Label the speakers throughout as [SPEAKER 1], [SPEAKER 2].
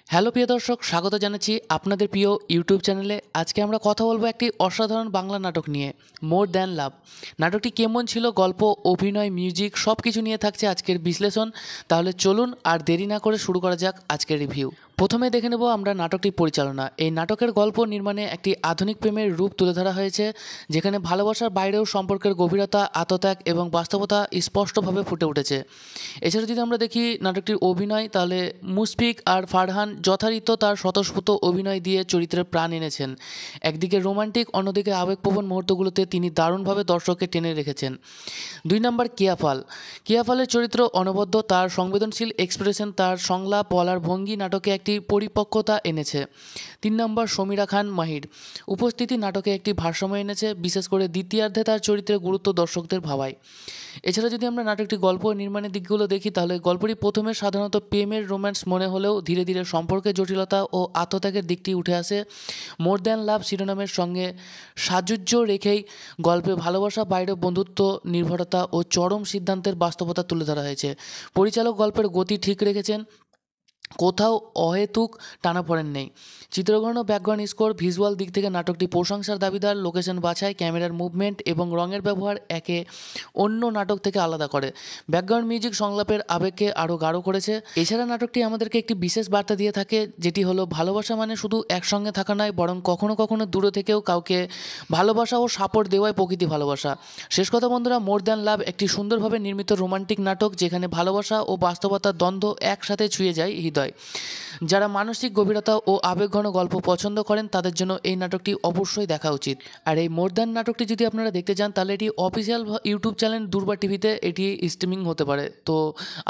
[SPEAKER 1] Hello প্রিয় দর্শক, স্বাগত জানাচ্ছি আপনাদের প্রিয় ইউটিউব চ্যানেলে। আজকে আমরা কথা বলবো একটি অসাধারণ বাংলা নাটক নিয়ে, মোর দ্যান লাভ। নাটকটি কেমন ছিল, গল্প, অভিনয়, মিউজিক সব কিছু নিয়ে থাকছে আজকের বিশ্লেষণ। তাহলে চলুন আর দেরি না করে শুরু করা যাক আজকের রিভিউ। প্রথমে দেখে নেব আমরা নাটকটির পরিচালনা। এই নাটকের গল্প নির্মাণে একটি আধুনিক প্রেমের রূপ তুলে ধরা হয়েছে, যেখানে ভালোবাসার বাইরেও সম্পর্কের গভীরতা, আত্মত্যাগ এবং বাস্তবতা স্পষ্টভাবে ফুটে উঠেছে। এছাড়া যদি আমরা দেখি নাটকটির অভিনয়, তাহলে মুশফিক আর ফারহান যথারীতি তার স্বতঃস্ফূর্ত অভিনয় দিয়ে চরিত্রের প্রাণ এনেছেন। একদিকে রোমান্টিক, অন্যদিকে আবেগপ্রবণ মুহূর্তগুলোতে তিনি দারুণভাবে দর্শককে টেনে রেখেছেন। 2 নম্বর কিয়াফালের চরিত্র অনবদ্য, তার সংবেদনশীল এক্সপ্রেশন, তার সংলাপ বলার ভঙ্গি নাটকে একটি পরিপক্কতা এনেছে। 3 নম্বর সমীরা খান মাহির উপস্থিতি নাটকে একটি ভারসাম্য এনেছে, বিশেষ করে দ্বিতীয়ার্ধে তার চরিত্রের গুরুত্ব দর্শকদের ভাবায়। এছাড়া যদি আমরা নাটকটি গল্প নির্মাণের দিকগুলো দেখি, তাহলে গল্পটি প্রথমে সাধারণত প্রেমের রোম্যান্স মনে হলেও ধীরে ধীরে সম্পর্কের জটিলতা ও আত্মত্যাগের দিকটি উঠে আসে। মোর দ্যান লাভ শিরোনামের সঙ্গে সাযুজ্য রেখেই গল্পে ভালোবাসা, বাইরে বন্ধুত্ব, নির্ভরতা ও চরম সিদ্ধান্তের বাস্তবতা তুলে ধরা হয়েছে। পরিচালক গল্পের গতি ঠিক রেখেছেন, কোথাও অহেতুক টানাপোড়েন নেই। চিত্রগ্রহণ ও ব্যাকগ্রাউন্ড স্কোর, ভিজুয়াল দিক থেকে নাটকটি প্রশংসার দাবিদার। লোকেশন বাছাই, ক্যামেরার মুভমেন্ট এবং রঙের ব্যবহার একে অন্য নাটক থেকে আলাদা করে। ব্যাকগ্রাউন্ড মিউজিক সংলাপের আবেগকে আরও গাঢ় করেছে। এছাড়া নাটকটি আমাদেরকে একটি বিশেষ বার্তা দিয়ে থাকে, যেটি হলো ভালোবাসা মানে শুধু একসঙ্গে থাকা নয়, বরং কখনো কখনো দূরে থেকেও কাউকে ভালোবাসা ও সাপোর্ট দেওয়াই প্রকৃতি ভালোবাসা। শেষ কথা বন্ধুরা, মোর দ্যান লাভ একটি সুন্দরভাবে নির্মিত রোমান্টিক নাটক, যেখানে ভালোবাসা ও বাস্তবতার দ্বন্দ্ব একসাথে ছুঁয়ে যায় হৃদয়। যারা মানসিক গভীরতা ও আবেগঘন গল্প পছন্দ করেন, তাদের জন্য এই নাটকটি অবশ্যই দেখা উচিত। আর এই মোর দ্যান নাটকটি যদি আপনারা দেখতে চান, তাহলে এটি অফিসিয়াল ইউটিউব চ্যানেল দুর্বা টিভিতে এটি স্ট্রিমিং হতে পারে। তো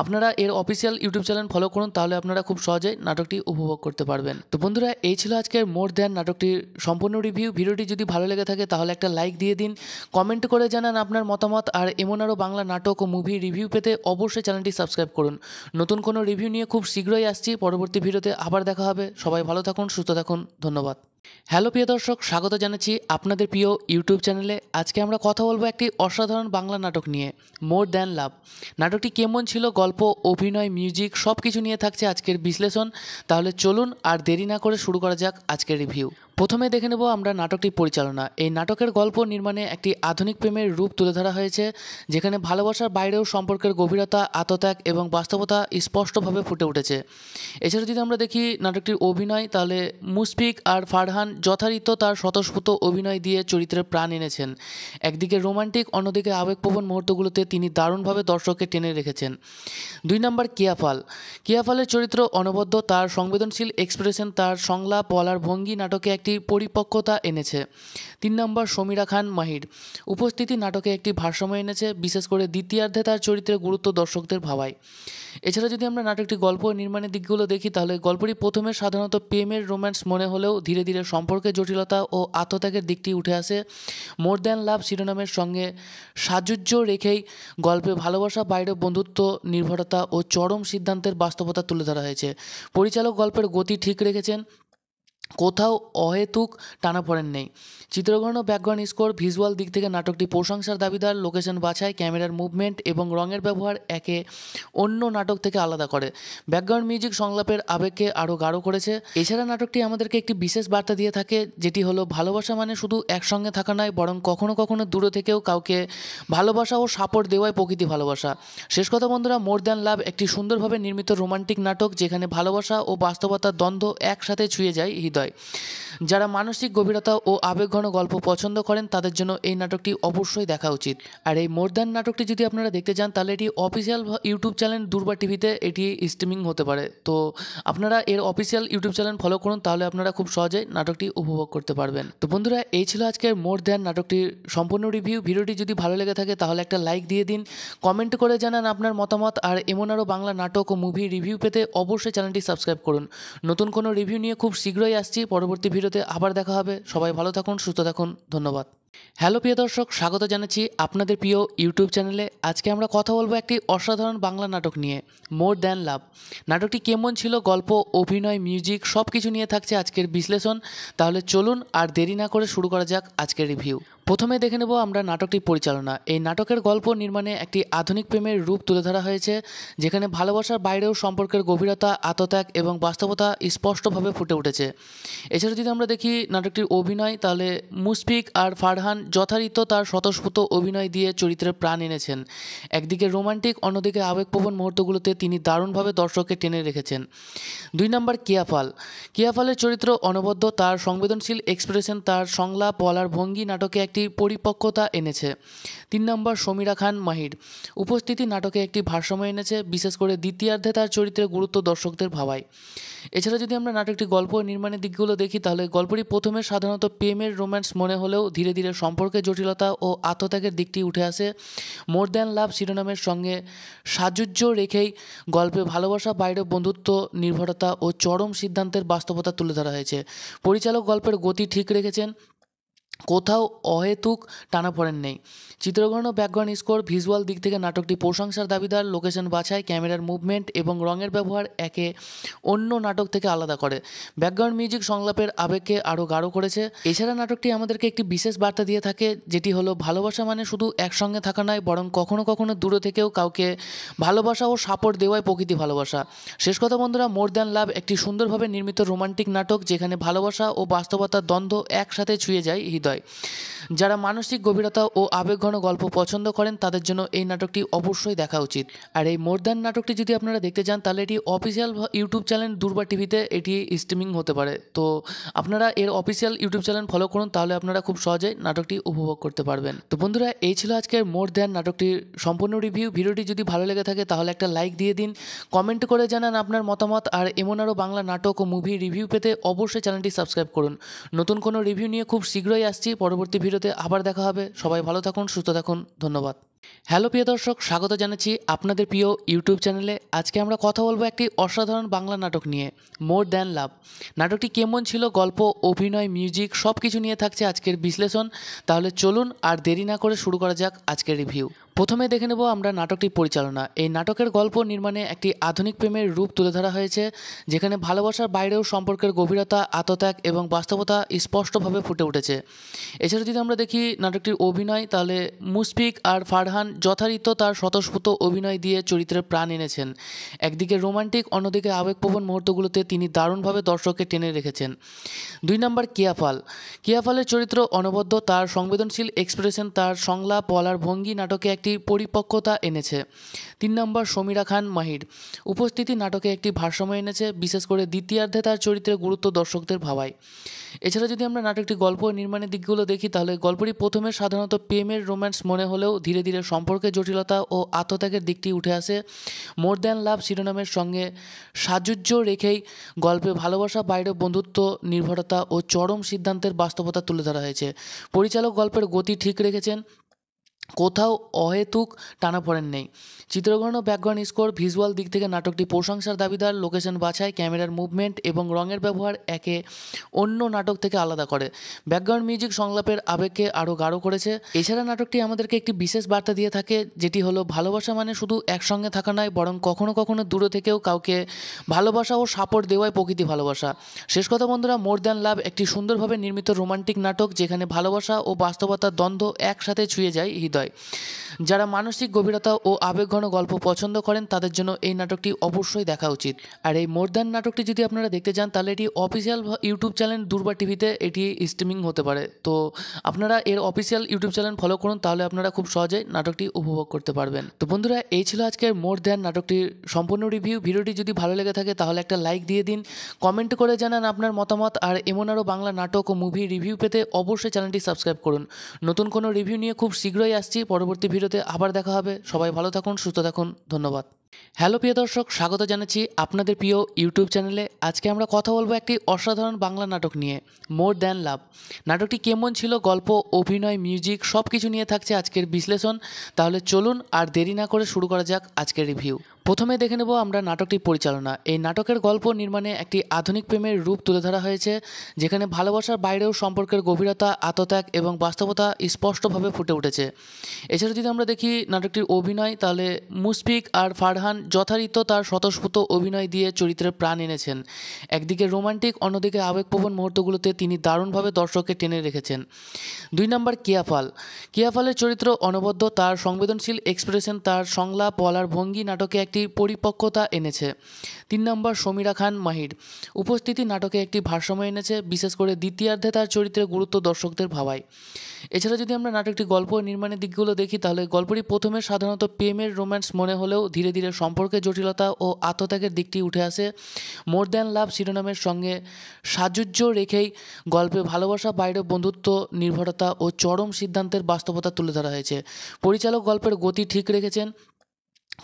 [SPEAKER 1] আপনারা এর অফিসিয়াল ইউটিউব চ্যানেল ফলো করুন, তাহলে আপনারা খুব সহজেই নাটকটি উপভোগ করতে পারবেন। তো বন্ধুরা, এই ছিল আজকের মোর দ্যান নাটকটির সম্পূর্ণ রিভিউ। ভিডিওটি যদি ভালো লেগে থাকে তাহলে একটা লাইক দিয়ে দিন, কমেন্ট করে জানান আপনার মতামত। আর এমন আরও বাংলা নাটক ও মুভি রিভিউ পেতে অবশ্যই চ্যানেলটি সাবস্ক্রাইব করুন। নতুন কোনো রিভিউ নিয়ে খুব শীঘ্রই আসছি। পরবর্তী ভিডিওতে আবার দেখা হবে। সবাই ভালো থাকুন, সুস্থ থাকুন, ধন্যবাদ। হ্যালো প্রিয় দর্শক, স্বাগত জানাচ্ছি আপনাদের প্রিয় ইউটিউব চ্যানেলে। আজকে আমরা কথা বলবো একটি অসাধারণ বাংলা নাটক নিয়ে, মোর দ্যান লাভ। নাটকটি কেমন ছিল, গল্প, অভিনয়, মিউজিক সব কিছু নিয়ে থাকছে আজকের বিশ্লেষণ। তাহলে চলুন আর দেরি না করে শুরু করা যাক আজকের রিভিউ। প্রথমে দেখে নেব আমরা নাটকটির পরিচালনা। এই নাটকের গল্প নির্মাণে একটি আধুনিক প্রেমের রূপ তুলে ধরা হয়েছে, যেখানে ভালোবাসার বাইরেও সম্পর্কের গভীরতা, আত্মত্যাগ এবং বাস্তবতা স্পষ্টভাবে ফুটে উঠেছে। এছাড়া যদি আমরা দেখি নাটকটির অভিনয়, তাহলে মুশফিক আর ফারহান যথারীতি তার স্বতঃস্ফূর্ত অভিনয় দিয়ে চরিত্রের প্রাণ এনেছেন। একদিকে রোমান্টিক, অন্যদিকে আবেগপ্রবণ মুহূর্তগুলোতে তিনি দারুণভাবে দর্শককে টেনে রেখেছেন। 2 নম্বর কিয়াফালের চরিত্র অনবদ্য, তার সংবেদনশীল এক্সপ্রেশন, তার সংলাপ বলার ভঙ্গি নাটকে একটি পরিপক্কতা এনেছে। 3 নম্বর সমীরা খান মাহির উপস্থিতি নাটকে একটি ভারসাম্য এনেছে, বিশেষ করে দ্বিতীয়ার্ধে তার চরিত্রের গুরুত্ব দর্শকদের ভাবায়। এছাড়া যদি আমরা নাটকটি গল্প নির্মাণের দিকগুলো দেখি, তাহলে গল্পটি প্রথমে সাধারণত প্রেমের রোম্যান্স মনে হলেও ধীরে ধীরে সম্পর্কের জটিলতা ও আত্মত্যাগের দিকটি উঠে আসে। মোর দ্যান লাভ শিরোনামের সঙ্গে সাযুজ্য রেখেই গল্পে ভালোবাসা, বাইরে বন্ধুত্ব, নির্ভরতা ও চরম সিদ্ধান্তের বাস্তবতা তুলে ধরা হয়েছে। পরিচালক গল্পের গতি ঠিক রেখেছেন, কোথাও অহেতুক টানাপোড়েন নেই। চিত্রগ্রহণ ও ব্যাকগ্রাউন্ড স্কোর, ভিজুয়াল দিক থেকে নাটকটি প্রশংসার দাবিদার। লোকেশন বাছাই, ক্যামেরার মুভমেন্ট এবং রঙের ব্যবহার একে অন্য নাটক থেকে আলাদা করে। ব্যাকগ্রাউন্ড মিউজিক সংলাপের আবেগকে আরও গাঢ় করেছে। এছাড়া নাটকটি আমাদেরকে একটি বিশেষ বার্তা দিয়ে থাকে, যেটি হলো ভালোবাসা মানে শুধু একসঙ্গে থাকা নয়, বরং কখনো কখনো দূরে থেকেও কাউকে ভালোবাসা ও সাপোর্ট দেওয়াই প্রকৃতি ভালোবাসা। শেষ কথা বন্ধুরা, মোর দ্যান লাভ একটি সুন্দরভাবে নির্মিত রোমান্টিক নাটক, যেখানে ভালোবাসা ও বাস্তবতার দ্বন্দ্ব একসাথে ছুঁয়ে যায় হৃদয়। যারা মানসিক গভীরতা ও আবেগঘন গল্প পছন্দ করেন, তাদের জন্য এই নাটকটি অবশ্যই দেখা উচিত। আর এই মোর দ্যান নাটকটি যদি আপনারা দেখতে চান, তাহলে এটি অফিসিয়াল ইউটিউব চ্যানেল দুর্বা টিভিতে এটি স্ট্রিমিং হতে পারে। তো আপনারা এর অফিসিয়াল ইউটিউব চ্যানেল ফলো করুন, তাহলে আপনারা খুব সহজেই নাটকটি উপভোগ করতে পারবেন। তো বন্ধুরা, এই ছিল আজকের মোর দ্যান নাটকটির সম্পূর্ণ রিভিউ। ভিডিওটি যদি ভালো লেগে থাকে তাহলে একটা লাইক দিয়ে দিন, কমেন্ট করে জানান আপনার মতামত। আর এমন আরও বাংলা নাটক ও মুভি রিভিউ পেতে অবশ্যই চ্যানেলটি সাবস্ক্রাইব করুন। নতুন কোনো রিভিউ নিয়ে খুব শীঘ্রই আসছি। পরবর্তী ভিডিওতে আবার দেখা হবে। সবাই ভালো থাকুন, সুস্থ থাকুন, ধন্যবাদ। হ্যালো প্রিয় দর্শক, স্বাগত জানাচ্ছি আপনাদের প্রিয় ইউটিউব চ্যানেলে। আজকে আমরা কথা বলবো একটি অসাধারণ বাংলা নাটক নিয়ে, মোর দ্যান লাভ। নাটকটি কেমন ছিল, গল্প, অভিনয়, মিউজিক সব কিছু নিয়ে থাকছে আজকের বিশ্লেষণ। তাহলে চলুন আর দেরি না করে শুরু করা যাক আজকের রিভিউ। প্রথমে দেখে নেব আমরা নাটকটির পরিচালনা। এই নাটকের গল্প নির্মাণে একটি আধুনিক প্রেমের রূপ তুলে ধরা হয়েছে, যেখানে ভালোবাসার বাইরেও সম্পর্কের গভীরতা, আত্মত্যাগ এবং বাস্তবতা স্পষ্টভাবে ফুটে উঠেছে। এছাড়া যদি আমরা দেখি নাটকটির অভিনয়, তাহলে মুশফিক আর ফারহান যথারীতি তার স্বতঃস্ফূর্ত অভিনয় দিয়ে চরিত্রে প্রাণ এনেছেন। একদিকে রোমান্টিক, অন্যদিকে আবেগপ্রবণ মুহূর্তগুলোতে তিনি দারুণভাবে দর্শককে টেনে রেখেছেন। 2 নম্বর কিয়াফালের চরিত্র অনবদ্য, তার সংবেদনশীল এক্সপ্রেশন, তার সংলাপ বলার ভঙ্গি নাটকে একটি পরিপক্কতা এনেছে। 3 নম্বর সমীরা খান মাহির উপস্থিতি নাটকে একটি ভারসাম্য এনেছে, বিশেষ করে দ্বিতীয়ার্ধে তার চরিত্রের গুরুত্ব দর্শকদের ভাবায়। এছাড়া যদি আমরা নাটকটি গল্প নির্মাণের দিকগুলো দেখি, তাহলে গল্পটি প্রথমে সাধারণত প্রেমের রোম্যান্স মনে হলেও ধীরে ধীরে সম্পর্কের জটিলতা ও আত্মত্যাগের দিকটি উঠে আসে। মোর দ্যান লাভ শিরোনামের সঙ্গে সাযুজ্য রেখেই গল্পে ভালোবাসা, বাইরে বন্ধুত্ব, নির্ভরতা ও চরম সিদ্ধান্তের বাস্তবতা তুলে ধরা হয়েছে। পরিচালক গল্পের গতি ঠিক রেখেছেন, কোথাও অহেতুক টানাপোড়েন নেই। চিত্রগ্রহণ ও ব্যাকগ্রাউন্ড স্কোর, ভিজুয়াল দিক থেকে নাটকটি প্রশংসার দাবিদার। লোকেশন বাছাই, ক্যামেরার মুভমেন্ট এবং রঙের ব্যবহার একে অন্য নাটক থেকে আলাদা করে। ব্যাকগ্রাউন্ড মিউজিক সংলাপের আবেগকে আরও গাঢ় করেছে। এছাড়া নাটকটি আমাদেরকে একটি বিশেষ বার্তা দিয়ে থাকে, যেটি হলো ভালোবাসা মানে শুধু একসঙ্গে থাকা নয়, বরং কখনো কখনো দূরে থেকেও কাউকে ভালোবাসা ও সাপোর্ট দেওয়াই প্রকৃতি ভালোবাসা। শেষ কথা বন্ধুরা, মোর দ্যান লাভ একটি সুন্দরভাবে নির্মিত রোমান্টিক নাটক, যেখানে ভালোবাসা ও বাস্তবতার দ্বন্দ্ব একসাথে ছুঁয়ে যায় হৃদয়। যারা মানসিক গভীরতা ও আবেগঘন গল্প পছন্দ করেন তাদের জন্য এই নাটকটি অবশ্যই দেখা উচিত। আর এই মোর দ্যান নাটকটি যদি আপনারা দেখতে চান, তাহলে এটি অফিসিয়াল ইউটিউব চ্যানেল দুর্বা টিভিতে এটি স্ট্রিমিং হতে পারে। তো আপনারা এর অফিসিয়াল ইউটিউব চ্যানেল ফলো করুন, তাহলে আপনারা খুব সহজেই নাটকটি উপভোগ করতে পারবেন। তো বন্ধুরা, এই ছিল আজকের মোর দ্যান নাটকটির সম্পূর্ণ রিভিউ। ভিডিওটি যদি ভালো লেগে থাকে তাহলে একটা লাইক দিয়ে দিন, কমেন্ট করে জানান আপনার মতামত। আর এমন আরও বাংলা নাটক ও মুভি রিভিউ পেতে অবশ্যই চ্যানেলটি সাবস্ক্রাইব করুন। নতুন কোনো রিভিউ নিয়ে খুব শীঘ্রই আসছি। পরবর্তী ভিডিওতে আবার দেখা হবে। সবাই ভালো থাকুন, সুস্থ থাকুন, ধন্যবাদ। হ্যালো প্রিয় দর্শক, স্বাগত জানাচ্ছি আপনাদের প্রিয় ইউটিউব চ্যানেলে। আজকে আমরা কথা বলবো একটি অসাধারণ বাংলা নাটক নিয়ে, মোর দ্যান লাভ। নাটকটি কেমন ছিল, গল্প, অভিনয়, মিউজিক সব কিছু নিয়ে থাকছে আজকের বিশ্লেষণ। তাহলে চলুন আর দেরি না করে শুরু করা যাক আজকের রিভিউ। প্রথমে দেখে নেব আমরা নাটকটির পরিচালনা। এই নাটকের গল্প নির্মাণে একটি আধুনিক প্রেমের রূপ তুলে ধরা হয়েছে, যেখানে ভালোবাসার বাইরেও সম্পর্কের গভীরতা, আত্মত্যাগ এবং বাস্তবতা স্পষ্টভাবে ফুটে উঠেছে। এছাড়া যদি আমরা দেখি নাটকটির অভিনয়, তাহলে মুশফিক আর ফারহান যথারীতি তার স্বতঃস্ফূর্ত অভিনয় দিয়ে চরিত্রে প্রাণ এনেছেন। একদিকে রোমান্টিক, অন্যদিকে আবেগপ্রবণ মুহূর্তগুলোতে তিনি দারুণভাবে দর্শককে টেনে রেখেছেন। 2 নম্বর কিয়াফালের চরিত্র অনবদ্য, তার সংবেদনশীল এক্সপ্রেশন, তার সংলাপ বলার ভঙ্গি নাটকে একটি পরিপক্কতা এনেছে। 3 নম্বর সমীরা খান মাহির উপস্থিতি নাটকে একটি ভারসাম্য এনেছে, বিশেষ করে দ্বিতীয়ার্ধে তার চরিত্রের গুরুত্ব দর্শকদের ভাবায়। এছাড়া যদি আমরা নাটকটি গল্প নির্মাণের দিকগুলো দেখি, তাহলে গল্পটি প্রথমে সাধারণত প্রেমের রোম্যান্স মনে হলেও ধীরে ধীরে সম্পর্কের জটিলতা ও আত্মত্যাগের দিকটি উঠে আসে। মোর দ্যান লাভ শিরোনামের সঙ্গে সাযুজ্য রেখেই গল্পে ভালোবাসা, বাইরে বন্ধুত্ব, নির্ভরতা ও চরম সিদ্ধান্তের বাস্তবতা তুলে ধরা হয়েছে। পরিচালক গল্পের গতি ঠিক রেখেছেন, কোথাও অহেতুক টানাপোড়েন নেই। চিত্রগ্রহণ ও ব্যাকগ্রাউন্ড স্কোর, ভিজুয়াল দিক থেকে নাটকটি প্রশংসার দাবিদার। লোকেশন বাছাই, ক্যামেরার মুভমেন্ট এবং রঙের ব্যবহার একে অন্য নাটক থেকে আলাদা করে। ব্যাকগ্রাউন্ড মিউজিক সংলাপের আবেগকে আরও গাঢ় করেছে। এছাড়া নাটকটি আমাদেরকে একটি বিশেষ বার্তা দিয়ে থাকে, যেটি হলো ভালোবাসা মানে শুধু একসঙ্গে থাকা নয়, বরং কখনো কখনো দূরে থেকেও কাউকে ভালোবাসা ও সাপোর্ট দেওয়াই প্রকৃতি ভালোবাসা। শেষ কথা বন্ধুরা, মোর দ্যান লাভ একটি সুন্দরভাবে নির্মিত রোমান্টিক নাটক, যেখানে ভালোবাসা ও বাস্তবতার দ্বন্দ্ব একসাথে ছুঁয়ে যায় হৃদয়। যারা মানসিক গভীরতা ও আবেগঘন গল্প পছন্দ করেন তাদের জন্য এই নাটকটি অবশ্যই দেখা উচিত। আর এই মোর দ্যান নাটকটি যদি আপনারা দেখতে চান, তাহলে এটি অফিসিয়াল ইউটিউব চ্যানেল দুর্বা টিভিতে এটি স্ট্রিমিং হতে পারে। তো আপনারা এর অফিসিয়াল ইউটিউব চ্যানেল ফলো করুন, তাহলে আপনারা খুব সহজেই নাটকটি উপভোগ করতে পারবেন। তো বন্ধুরা, এই ছিল আজকের মোর দ্যান নাটকটির সম্পূর্ণ রিভিউ। ভিডিওটি যদি ভালো লেগে থাকে তাহলে একটা লাইক দিয়ে দিন, কমেন্ট করে জানান আপনার মতামত। আর এমন আরও বাংলা নাটক ও মুভি রিভিউ পেতে অবশ্যই চ্যানেলটি সাবস্ক্রাইব করুন। নতুন কোনো রিভিউ নিয়ে খুব শীঘ্রই আসছি। পরবর্তী ভিডিওতে আবার দেখা হবে। সবাই ভালো থাকুন, সুস্থ থাকুন, ধন্যবাদ। হ্যালো প্রিয় দর্শক, স্বাগত জানাচ্ছি আপনাদের প্রিয় ইউটিউব চ্যানেলে। আজকে আমরা কথা বলবো একটি অসাধারণ বাংলা নাটক নিয়ে, মোর দ্যান লাভ। নাটকটি কেমন ছিল, গল্প, অভিনয়, মিউজিক সব কিছু নিয়ে থাকছে আজকের বিশ্লেষণ। তাহলে চলুন আর দেরি না করে শুরু করা যাক আজকের রিভিউ। প্রথমে দেখে নেব আমরা নাটকটির পরিচালনা। এই নাটকের গল্প নির্মাণে একটি আধুনিক প্রেমের রূপ তুলে ধরা হয়েছে, যেখানে ভালোবাসার বাইরেও সম্পর্কের গভীরতা, আত্মত্যাগ এবং বাস্তবতা স্পষ্টভাবে ফুটে উঠেছে। এছাড়া যদি আমরা দেখি নাটকটির অভিনয়, তাহলে মুশফিক আর ফারহান যথারীতি তার স্বতঃস্ফূর্ত অভিনয় দিয়ে চরিত্রে প্রাণ এনেছেন। একদিকে রোমান্টিক, অন্যদিকে আবেগপ্রবণ মুহূর্তগুলোতে তিনি দারুণভাবে দর্শককে টেনে রেখেছেন। 2 নম্বর কিয়াফালের চরিত্র অনবদ্য, তার সংবেদনশীল এক্সপ্রেশন, তার সংলাপ বলার ভঙ্গি নাটকে একটি পরিপক্কতা এনেছে। 3 নম্বর সমীরা খান মাহির উপস্থিতি নাটকে একটি ভারসাম্য এনেছে, বিশেষ করে দ্বিতীয়ার্ধে তার চরিত্রের গুরুত্ব দর্শকদের ভাবায়। এছাড়া যদি আমরা নাটকটি গল্প নির্মাণের দিকগুলো দেখি, তাহলে গল্পটি প্রথমে সাধারণত প্রেমের রোম্যান্স মনে হলেও ধীরে ধীরে সম্পর্কের জটিলতা ও আত্মত্যাগের দিকটি উঠে আসে। মোর দ্যান লাভ শিরোনামের সঙ্গে সাযুজ্য রেখেই গল্পে ভালোবাসা, বাইরে বন্ধুত্ব, নির্ভরতা ও চরম সিদ্ধান্তের বাস্তবতা তুলে ধরা হয়েছে। পরিচালক গল্পের গতি ঠিক রেখেছেন,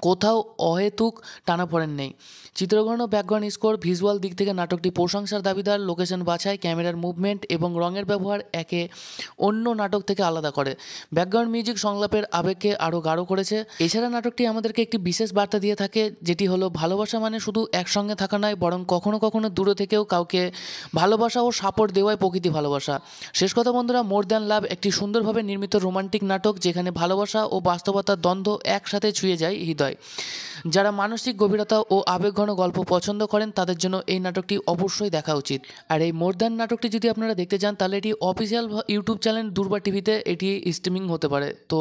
[SPEAKER 1] কোথাও অহেতুক টানাপোড়েন নেই। চিত্রগ্রহণ ও ব্যাকগ্রাউন্ড স্কোর, ভিজুয়াল দিক থেকে নাটকটি প্রশংসার দাবিদার। লোকেশন বাছাই, ক্যামেরার মুভমেন্ট এবং রঙের ব্যবহার একে অন্য নাটক থেকে আলাদা করে। ব্যাকগ্রাউন্ড মিউজিক সংলাপের আবেগকে আরও গাঢ় করেছে। এছাড়া নাটকটি আমাদেরকে একটি বিশেষ বার্তা দিয়ে থাকে, যেটি হলো ভালোবাসা মানে শুধু একসঙ্গে থাকা নয়, বরং কখনো কখনো দূরে থেকেও কাউকে ভালোবাসা ও সাপোর্ট দেওয়াই প্রকৃতি ভালোবাসা। শেষ কথা বন্ধুরা, মোর দ্যান লাভ একটি সুন্দরভাবে নির্মিত রোমান্টিক নাটক, যেখানে ভালোবাসা ও বাস্তবতার দ্বন্দ্ব একসাথে ছুঁয়ে যায় হৃদয়। যারা মানসিক গভীরতা ও আবেগঘন গল্প পছন্দ করেন, তাদের জন্য এই নাটকটি অবশ্যই দেখা উচিত। আর এই মোর দ্যান নাটকটি যদি আপনারা দেখতে চান, তাহলে এটি অফিসিয়াল ইউটিউব চ্যানেল দুর্বা টিভিতে এটি স্ট্রিমিং হতে পারে। তো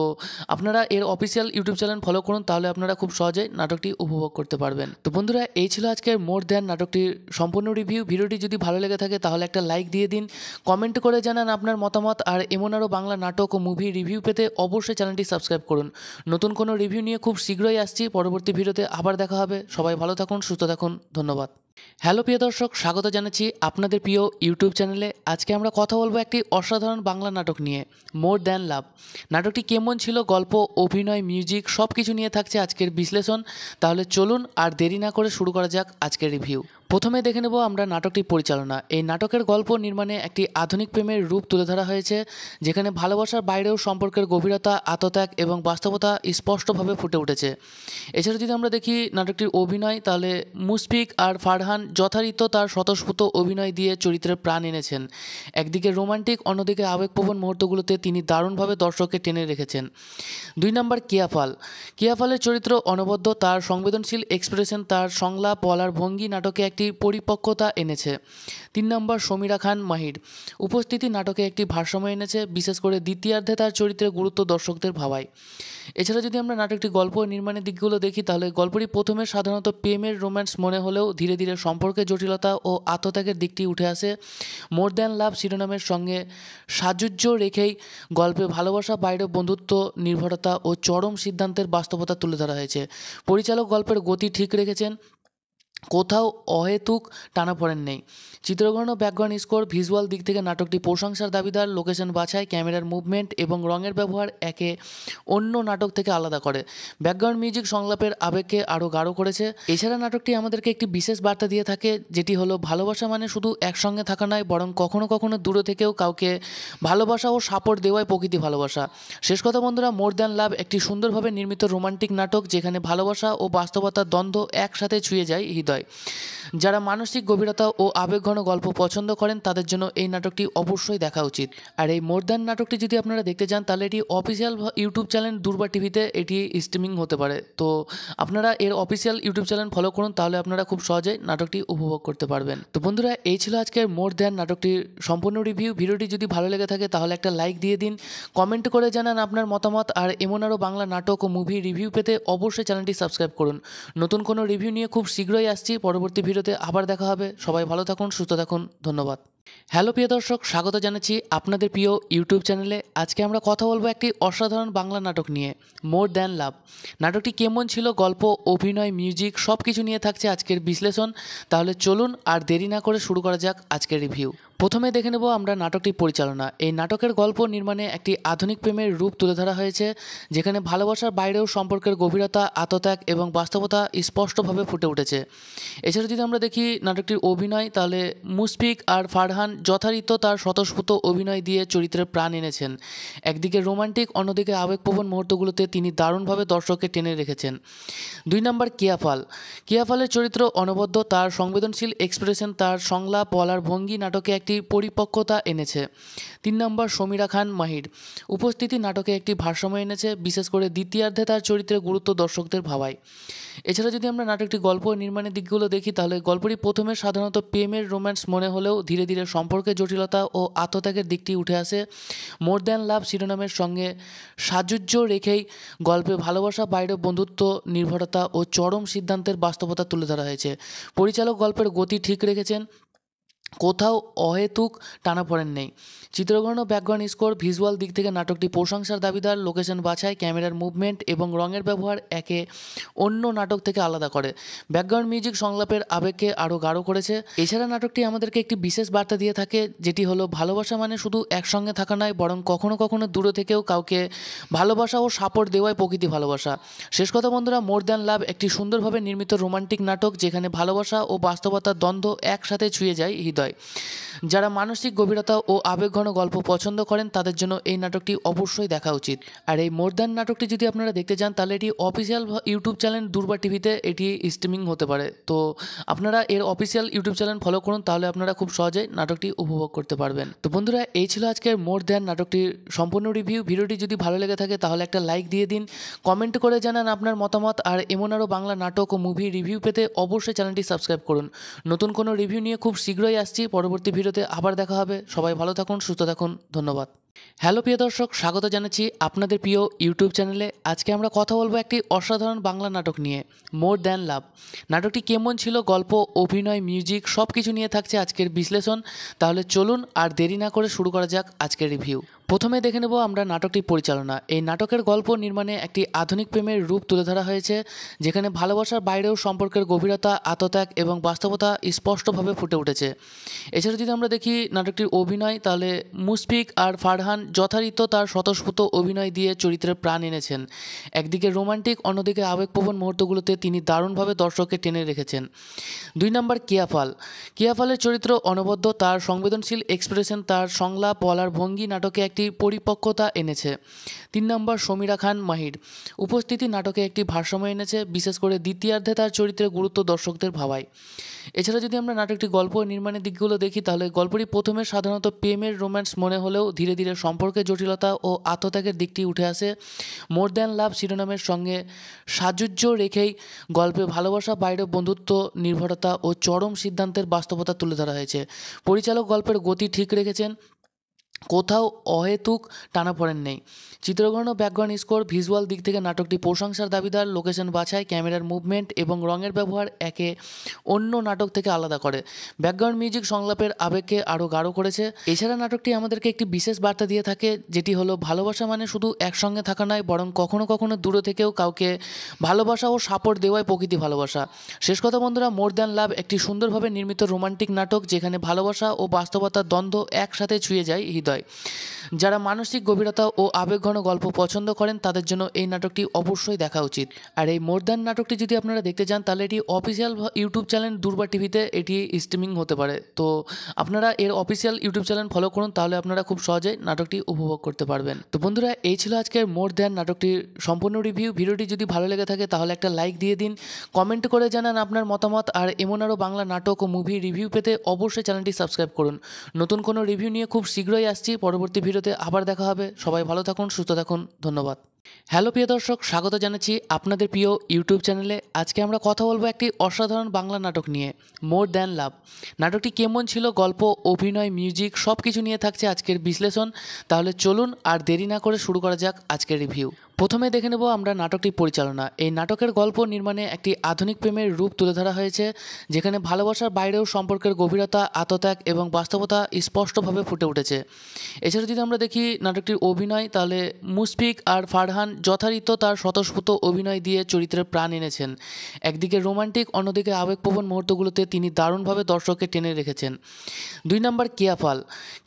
[SPEAKER 1] আপনারা এর অফিসিয়াল ইউটিউব চ্যানেল ফলো করুন, তাহলে আপনারা খুব সহজেই নাটকটি উপভোগ করতে পারবেন। তো বন্ধুরা, এই ছিল আজকের মোর দ্যান নাটকটির সম্পূর্ণ রিভিউ। ভিডিওটি যদি ভালো লেগে থাকে তাহলে একটা লাইক দিয়ে দিন, কমেন্ট করে জানান আপনার মতামত। আর এমন আরও বাংলা নাটক ও মুভি রিভিউ পেতে অবশ্যই চ্যানেলটি সাবস্ক্রাইব করুন। নতুন কোনো রিভিউ নিয়ে খুব শীঘ্রই আসছি। পরবর্তী ভিডিওতে আবার দেখা হবে। সবাই ভালো থাকুন, সুস্থ থাকুন, ধন্যবাদ। হ্যালো প্রিয় দর্শক, স্বাগত জানাচ্ছি আপনাদের প্রিয় ইউটিউব চ্যানেলে। আজকে আমরা কথা বলবো একটি অসাধারণ বাংলা নাটক নিয়ে, মোর দ্যান লাভ। নাটকটি কেমন ছিল, গল্প, অভিনয়, মিউজিক সব কিছু নিয়ে থাকছে আজকের বিশ্লেষণ। তাহলে চলুন আর দেরি না করে শুরু করা যাক আজকের রিভিউ। প্রথমে দেখে নেব আমরা নাটকটির পরিচালনা। এই নাটকের গল্প নির্মাণে একটি আধুনিক প্রেমের রূপ তুলে ধরা হয়েছে, যেখানে ভালোবাসার বাইরেও সম্পর্কের গভীরতা, আত্মত্যাগ এবং বাস্তবতা স্পষ্টভাবে ফুটে উঠেছে। এছাড়া যদি আমরা দেখি নাটকটির অভিনয়, তাহলে মুশফিক আর ফারহান যথারীতি তার স্বতঃস্ফূর্ত অভিনয় দিয়ে চরিত্রে প্রাণ এনেছেন। একদিকে রোমান্টিক, অন্যদিকে আবেগপ্রবণ মুহূর্তগুলোতে তিনি দারুণভাবে দর্শককে টেনে রেখেছেন। 2 নম্বর কিয়াফালের চরিত্র অনবদ্য, তার সংবেদনশীল এক্সপ্রেশন, তার সংলাপ বলার ভঙ্গি নাটকে একটি পরিপক্কতা এনেছে। 3 নম্বর সমীরা খান মাহির উপস্থিতি নাটকে একটি ভারসাম্য এনেছে, বিশেষ করে দ্বিতীয়ার্ধে তার চরিত্রের গুরুত্ব দর্শকদের ভাবায়। এছাড়া যদি আমরা নাটকটি গল্প নির্মাণের দিকগুলো দেখি, তাহলে গল্পটি প্রথমে সাধারণত প্রেমের রোম্যান্স মনে হলেও ধীরে ধীরে সম্পর্কের জটিলতা ও আত্মত্যাগের দিকটি উঠে আসে। মোর দ্যান লাভ শিরোনামের সঙ্গে সাযুজ্য রেখেই গল্পে ভালোবাসা, বাইরে বন্ধুত্ব, নির্ভরতা ও চরম সিদ্ধান্তের বাস্তবতা তুলে ধরা হয়েছে। পরিচালক গল্পের গতি ঠিক রেখেছেন, কোথাও অহেতুক টানাপোড়েন নেই। চিত্রগ্রহণ ও ব্যাকগ্রাউন্ড স্কোর, ভিজুয়াল দিক থেকে নাটকটি প্রশংসার দাবিদার। লোকেশন বাছাই, ক্যামেরার মুভমেন্ট এবং রঙের ব্যবহার একে অন্য নাটক থেকে আলাদা করে। ব্যাকগ্রাউন্ড মিউজিক সংলাপের আবেগকে আরও গাঢ় করেছে। এছাড়া নাটকটি আমাদেরকে একটি বিশেষ বার্তা দিয়ে থাকে, যেটি হলো ভালোবাসা মানে শুধু একসঙ্গে থাকা নয়, বরং কখনো কখনো দূরে থেকেও কাউকে ভালোবাসা ও সাপোর্ট দেওয়াই প্রকৃতি ভালোবাসা। শেষ কথা বন্ধুরা, মোর দ্যান লাভ একটি সুন্দরভাবে নির্মিত রোমান্টিক নাটক, যেখানে ভালোবাসা ও বাস্তবতার দ্বন্দ্ব একসাথে ছুঁয়ে যায় হৃদয়। যারা মানসিক গভীরতা ও আবেগঘন গল্প পছন্দ করেন, তাদের জন্য এই নাটকটি অবশ্যই দেখা উচিত। আর এই মোর দ্যান নাটকটি যদি আপনারা দেখতে চান, তাহলে এটি অফিসিয়াল ইউটিউব চ্যানেল দুর্বা টিভিতে এটি স্ট্রিমিং হতে পারে। তো আপনারা এর অফিসিয়াল ইউটিউব চ্যানেল ফলো করুন, তাহলে আপনারা খুব সহজেই নাটকটি উপভোগ করতে পারবেন। তো বন্ধুরা, এই ছিল আজকের মোর দ্যান নাটকটির সম্পূর্ণ রিভিউ। ভিডিওটি যদি ভালো লেগে থাকে তাহলে একটা লাইক দিয়ে দিন, কমেন্ট করে জানান আপনার মতামত। আর এমন আরও বাংলা নাটক ও মুভি রিভিউ পেতে অবশ্যই চ্যানেলটি সাবস্ক্রাইব করুন। নতুন কোনো রিভিউ নিয়ে খুব শীঘ্রই আসছি। পরবর্তী ভিডিওতে আবার দেখা হবে। সবাই ভালো থাকুন, সুস্থ থাকুন, ধন্যবাদ। হ্যালো প্রিয় দর্শক, স্বাগত জানাচ্ছি আপনাদের প্রিয় ইউটিউব চ্যানেলে। আজকে আমরা কথা বলবো একটি অসাধারণ বাংলা নাটক নিয়ে, মোর দ্যান লাভ। নাটকটি কেমন ছিল, গল্প, অভিনয়, মিউজিক সব কিছু নিয়ে থাকছে আজকের বিশ্লেষণ। তাহলে চলুন আর দেরি না করে শুরু করা যাক আজকের রিভিউ। প্রথমে দেখে নেব আমরা নাটকটির পরিচালনা। এই নাটকের গল্প নির্মাণে একটি আধুনিক প্রেমের রূপ তুলে ধরা হয়েছে, যেখানে ভালোবাসার বাইরেও সম্পর্কের গভীরতা, আত্মত্যাগ এবং বাস্তবতা স্পষ্টভাবে ফুটে উঠেছে। এছাড়া যদি আমরা দেখি নাটকটির অভিনয়, তাহলে মুশফিক আর ফারহান যথারীত তার স্বতঃস্ফূর্ত অভিনয় দিয়ে চরিত্রের প্রাণ এনেছেন। একদিকে রোমান্টিক, অন্যদিকে আবেগপ্রবণ মুহূর্তগুলোতে তিনি দারুণভাবে দর্শককে টেনে রেখেছেন। 2 নম্বর কিয়াফালের চরিত্র অনবদ্য, তার সংবেদনশীল এক্সপ্রেশন, তার সংলাপ বলার ভঙ্গি নাটকে একটি পরিপক্কতা এনেছে। 3 নম্বর সমীরা খান মাহির উপস্থিতি নাটকে একটি ভারসাম্য এনেছে, বিশেষ করে দ্বিতীয়ার্ধে তার চরিত্রের গুরুত্ব দর্শকদের ভাবায়। এছাড়া যদি আমরা নাটকটি গল্প নির্মাণের দিকগুলো দেখি, তাহলে গল্পটি প্রথমে সাধারণত প্রেমের রোম্যান্স মনে হলেও ধীরে ধীরে সম্পর্কের জটিলতা ও আত্মত্যাগের দিকটি উঠে আসে। মোর দ্যান লাভ শিরোনামের সঙ্গে সাযুজ্য রেখেই গল্পে ভালোবাসা, বাইরে বন্ধুত্ব, নির্ভরতা ও চরম সিদ্ধান্তের বাস্তবতা তুলে ধরা হয়েছে। পরিচালক গল্পের গতি ঠিক রেখেছেন, কোথাও অহেতুক টানাপোড়েন নেই। চিত্রগ্রহণ ও ব্যাকগ্রাউন্ড স্কোর, ভিজুয়াল দিক থেকে নাটকটি প্রশংসার দাবিদার। লোকেশন বাছাই, ক্যামেরার মুভমেন্ট এবং রঙের ব্যবহার একে অন্য নাটক থেকে আলাদা করে। ব্যাকগ্রাউন্ড মিউজিক সংলাপের আবেগকে আরও গাঢ় করেছে। এছাড়া নাটকটি আমাদেরকে একটি বিশেষ বার্তা দিয়ে থাকে, যেটি হলো ভালোবাসা মানে শুধু একসঙ্গে থাকা নয়, বরং কখনো কখনো দূরে থেকেও কাউকে ভালোবাসা ও সাপোর্ট দেওয়াই প্রকৃতি ভালোবাসা। শেষ কথা বন্ধুরা, মোর দ্যান লাভ একটি সুন্দরভাবে নির্মিত রোমান্টিক নাটক, যেখানে ভালোবাসা ও বাস্তবতার দ্বন্দ্ব একসাথে ছুঁয়ে যায় হৃদয়। যারা মানসিক গভীরতা ও আবেগঘন গল্প পছন্দ করেন, তাদের জন্য এই নাটকটি অবশ্যই দেখা উচিত। আর এই মোর দ্যান নাটকটি যদি আপনারা দেখতে চান, তাহলে এটি অফিসিয়াল ইউটিউব চ্যানেল দুর্বা টিভিতে এটি স্ট্রিমিং হতে পারে। তো আপনারা এর অফিসিয়াল ইউটিউব চ্যানেল ফলো করুন, তাহলে আপনারা খুব সহজেই নাটকটি উপভোগ করতে পারবেন। তো বন্ধুরা, এই ছিল আজকের মোর দ্যান নাটকটির সম্পূর্ণ রিভিউ। ভিডিওটি যদি ভালো লেগে থাকে তাহলে একটা লাইক দিয়ে দিন, কমেন্ট করে জানান আপনার মতামত। আর এমন আরও বাংলা নাটক ও মুভি রিভিউ পেতে অবশ্যই চ্যানেলটি সাবস্ক্রাইব করুন। নতুন কোনো রিভিউ নিয়ে খুব শীঘ্রই আসছি। পরবর্তী ভিডিওতে আবার দেখা হবে। সবাই ভালো থাকুন, সুস্থ থাকুন, ধন্যবাদ। হ্যালো প্রিয় দর্শক, স্বাগত জানাচ্ছি আপনাদের প্রিয় ইউটিউব চ্যানেলে। আজকে আমরা কথা বলবো একটি অসাধারণ বাংলা নাটক নিয়ে, মোর দ্যান লাভ। নাটকটি কেমন ছিল, গল্প, অভিনয়, মিউজিক সব কিছু নিয়ে থাকছে আজকের বিশ্লেষণ। তাহলে চলুন আর দেরি না করে শুরু করা যাক আজকের রিভিউ। প্রথমে দেখে নেব আমরা নাটকটির পরিচালনা। এই নাটকের গল্প নির্মাণে একটি আধুনিক প্রেমের রূপ তুলে ধরা হয়েছে, যেখানে ভালোবাসার বাইরেও সম্পর্কের গভীরতা, আত্মত্যাগ এবং বাস্তবতা স্পষ্টভাবে ফুটে উঠেছে। এছাড়া যদি আমরা দেখি নাটকটির অভিনয়, তাহলে মুশফিক আর ফারহান যথারীত তার স্বতঃস্ফূর্ত অভিনয় দিয়ে চরিত্রের প্রাণ এনেছেন। একদিকে রোমান্টিক, অন্যদিকে আবেগপ্রবণ মুহূর্তগুলোতে তিনি দারুণভাবে দর্শককে টেনে রেখেছেন। 2 নম্বর কিয়াফালের চরিত্র অনবদ্য, তার সংবেদনশীল এক্সপ্রেশন, তার সংলাপ বলার ভঙ্গি নাটকে একটি পরিপক্কতা এনেছে। 3 নম্বর সমীরা খান মাহির উপস্থিতি নাটকে একটি ভারসাম্য এনেছে, বিশেষ করে দ্বিতীয়ার্ধে তার চরিত্রের গুরুত্ব দর্শকদের ভাবায়। এছাড়া যদি আমরা নাটকটি গল্প নির্মাণের দিকগুলো দেখি, তাহলে গল্পটি প্রথমে সাধারণত প্রেমের রোম্যান্স মনে হলেও ধীরে ধীরে সম্পর্কের জটিলতা ও আত্মত্যাগের দিকটি উঠে আসে। মোর দ্যান লাভ শিরোনামের সঙ্গে সাযুজ্য রেখেই গল্পে ভালোবাসা, বাইরে বন্ধুত্ব, নির্ভরতা ও চরম সিদ্ধান্তের বাস্তবতা তুলে ধরা হয়েছে। পরিচালক গল্পের গতি ঠিক রেখেছেন, কোথাও অহেতুক টানাপোড়েন নেই। চিত্রগ্রহণ ও ব্যাকগ্রাউন্ড স্কোর, ভিজুয়াল দিক থেকে নাটকটি প্রশংসার দাবিদার। লোকেশন বাছাই, ক্যামেরার মুভমেন্ট এবং রঙের ব্যবহার একে অন্য নাটক থেকে আলাদা করে। ব্যাকগ্রাউন্ড মিউজিক সংলাপের আবেগকে আরও গাঢ় করেছে। এছাড়া নাটকটি আমাদেরকে একটি বিশেষ বার্তা দিয়ে থাকে, যেটি হলো ভালোবাসা মানে শুধু একসঙ্গে থাকা নয়, বরং কখনো কখনো দূরে থেকেও কাউকে ভালোবাসা ও সাপোর্ট দেওয়াই প্রকৃতি ভালোবাসা। শেষ কথা বন্ধুরা, মোর দ্যান লাভ একটি সুন্দরভাবে নির্মিত রোমান্টিক নাটক, যেখানে ভালোবাসা ও বাস্তবতার দ্বন্দ্ব একসাথে ছুঁয়ে যায় হৃদয়। যারা মানসিক গভীরতা ও আবেগঘন গল্প পছন্দ করেন, তাদের জন্য এই নাটকটি অবশ্যই দেখা উচিত। আর এই মোর দ্যান নাটকটি যদি আপনারা দেখতে চান, তাহলে এটি অফিসিয়াল ইউটিউব চ্যানেল দুর্বা টিভিতে এটি স্ট্রিমিং হতে পারে। তো আপনারা এর অফিসিয়াল ইউটিউব চ্যানেল ফলো করুন, তাহলে আপনারা খুব সহজেই নাটকটি উপভোগ করতে পারবেন। তো বন্ধুরা, এই ছিল আজকের মোর দ্যান নাটকটির সম্পূর্ণ রিভিউ। ভিডিওটি যদি ভালো লেগে থাকে তাহলে একটা লাইক দিয়ে দিন, কমেন্ট করে জানান আপনার মতামত। আর এমন আরও বাংলা নাটক ও মুভি রিভিউ পেতে অবশ্যই চ্যানেলটি সাবস্ক্রাইব করুন। নতুন কোনো রিভিউ নিয়ে খুব শীঘ্রই আসছি। পরবর্তী ভিডিওতে আবার দেখা হবে। সবাই ভালো থাকুন, সুস্থ থাকুন, ধন্যবাদ। হ্যালো প্রিয় দর্শক, স্বাগত জানাচ্ছি আপনাদের প্রিয় ইউটিউব চ্যানেলে। আজকে আমরা কথা বলবো একটি অসাধারণ বাংলা নাটক নিয়ে, মোর দ্যান লাভ। নাটকটি কেমন ছিল, গল্প, অভিনয়, মিউজিক সব কিছু নিয়ে থাকছে আজকের বিশ্লেষণ। তাহলে চলুন আর দেরি না করে শুরু করা যাক আজকের রিভিউ। প্রথমে দেখে নেব আমরা নাটকটির পরিচালনা। এই নাটকের গল্প নির্মাণে একটি আধুনিক প্রেমের রূপ তুলে ধরা হয়েছে, যেখানে ভালোবাসার বাইরেও সম্পর্কের গভীরতা, আত্মত্যাগ এবং বাস্তবতা স্পষ্টভাবে ফুটে উঠেছে। এছাড়া যদি আমরা দেখি নাটকটির অভিনয়, তাহলে মুশফিক আর ফারহান যথারীত তার স্বতঃস্ফূর্ত অভিনয় দিয়ে চরিত্রের প্রাণ এনেছেন। একদিকে রোমান্টিক, অন্যদিকে আবেগপ্রবণ মুহূর্তগুলোতে তিনি দারুণভাবে দর্শককে টেনে রেখেছেন। 2 নম্বর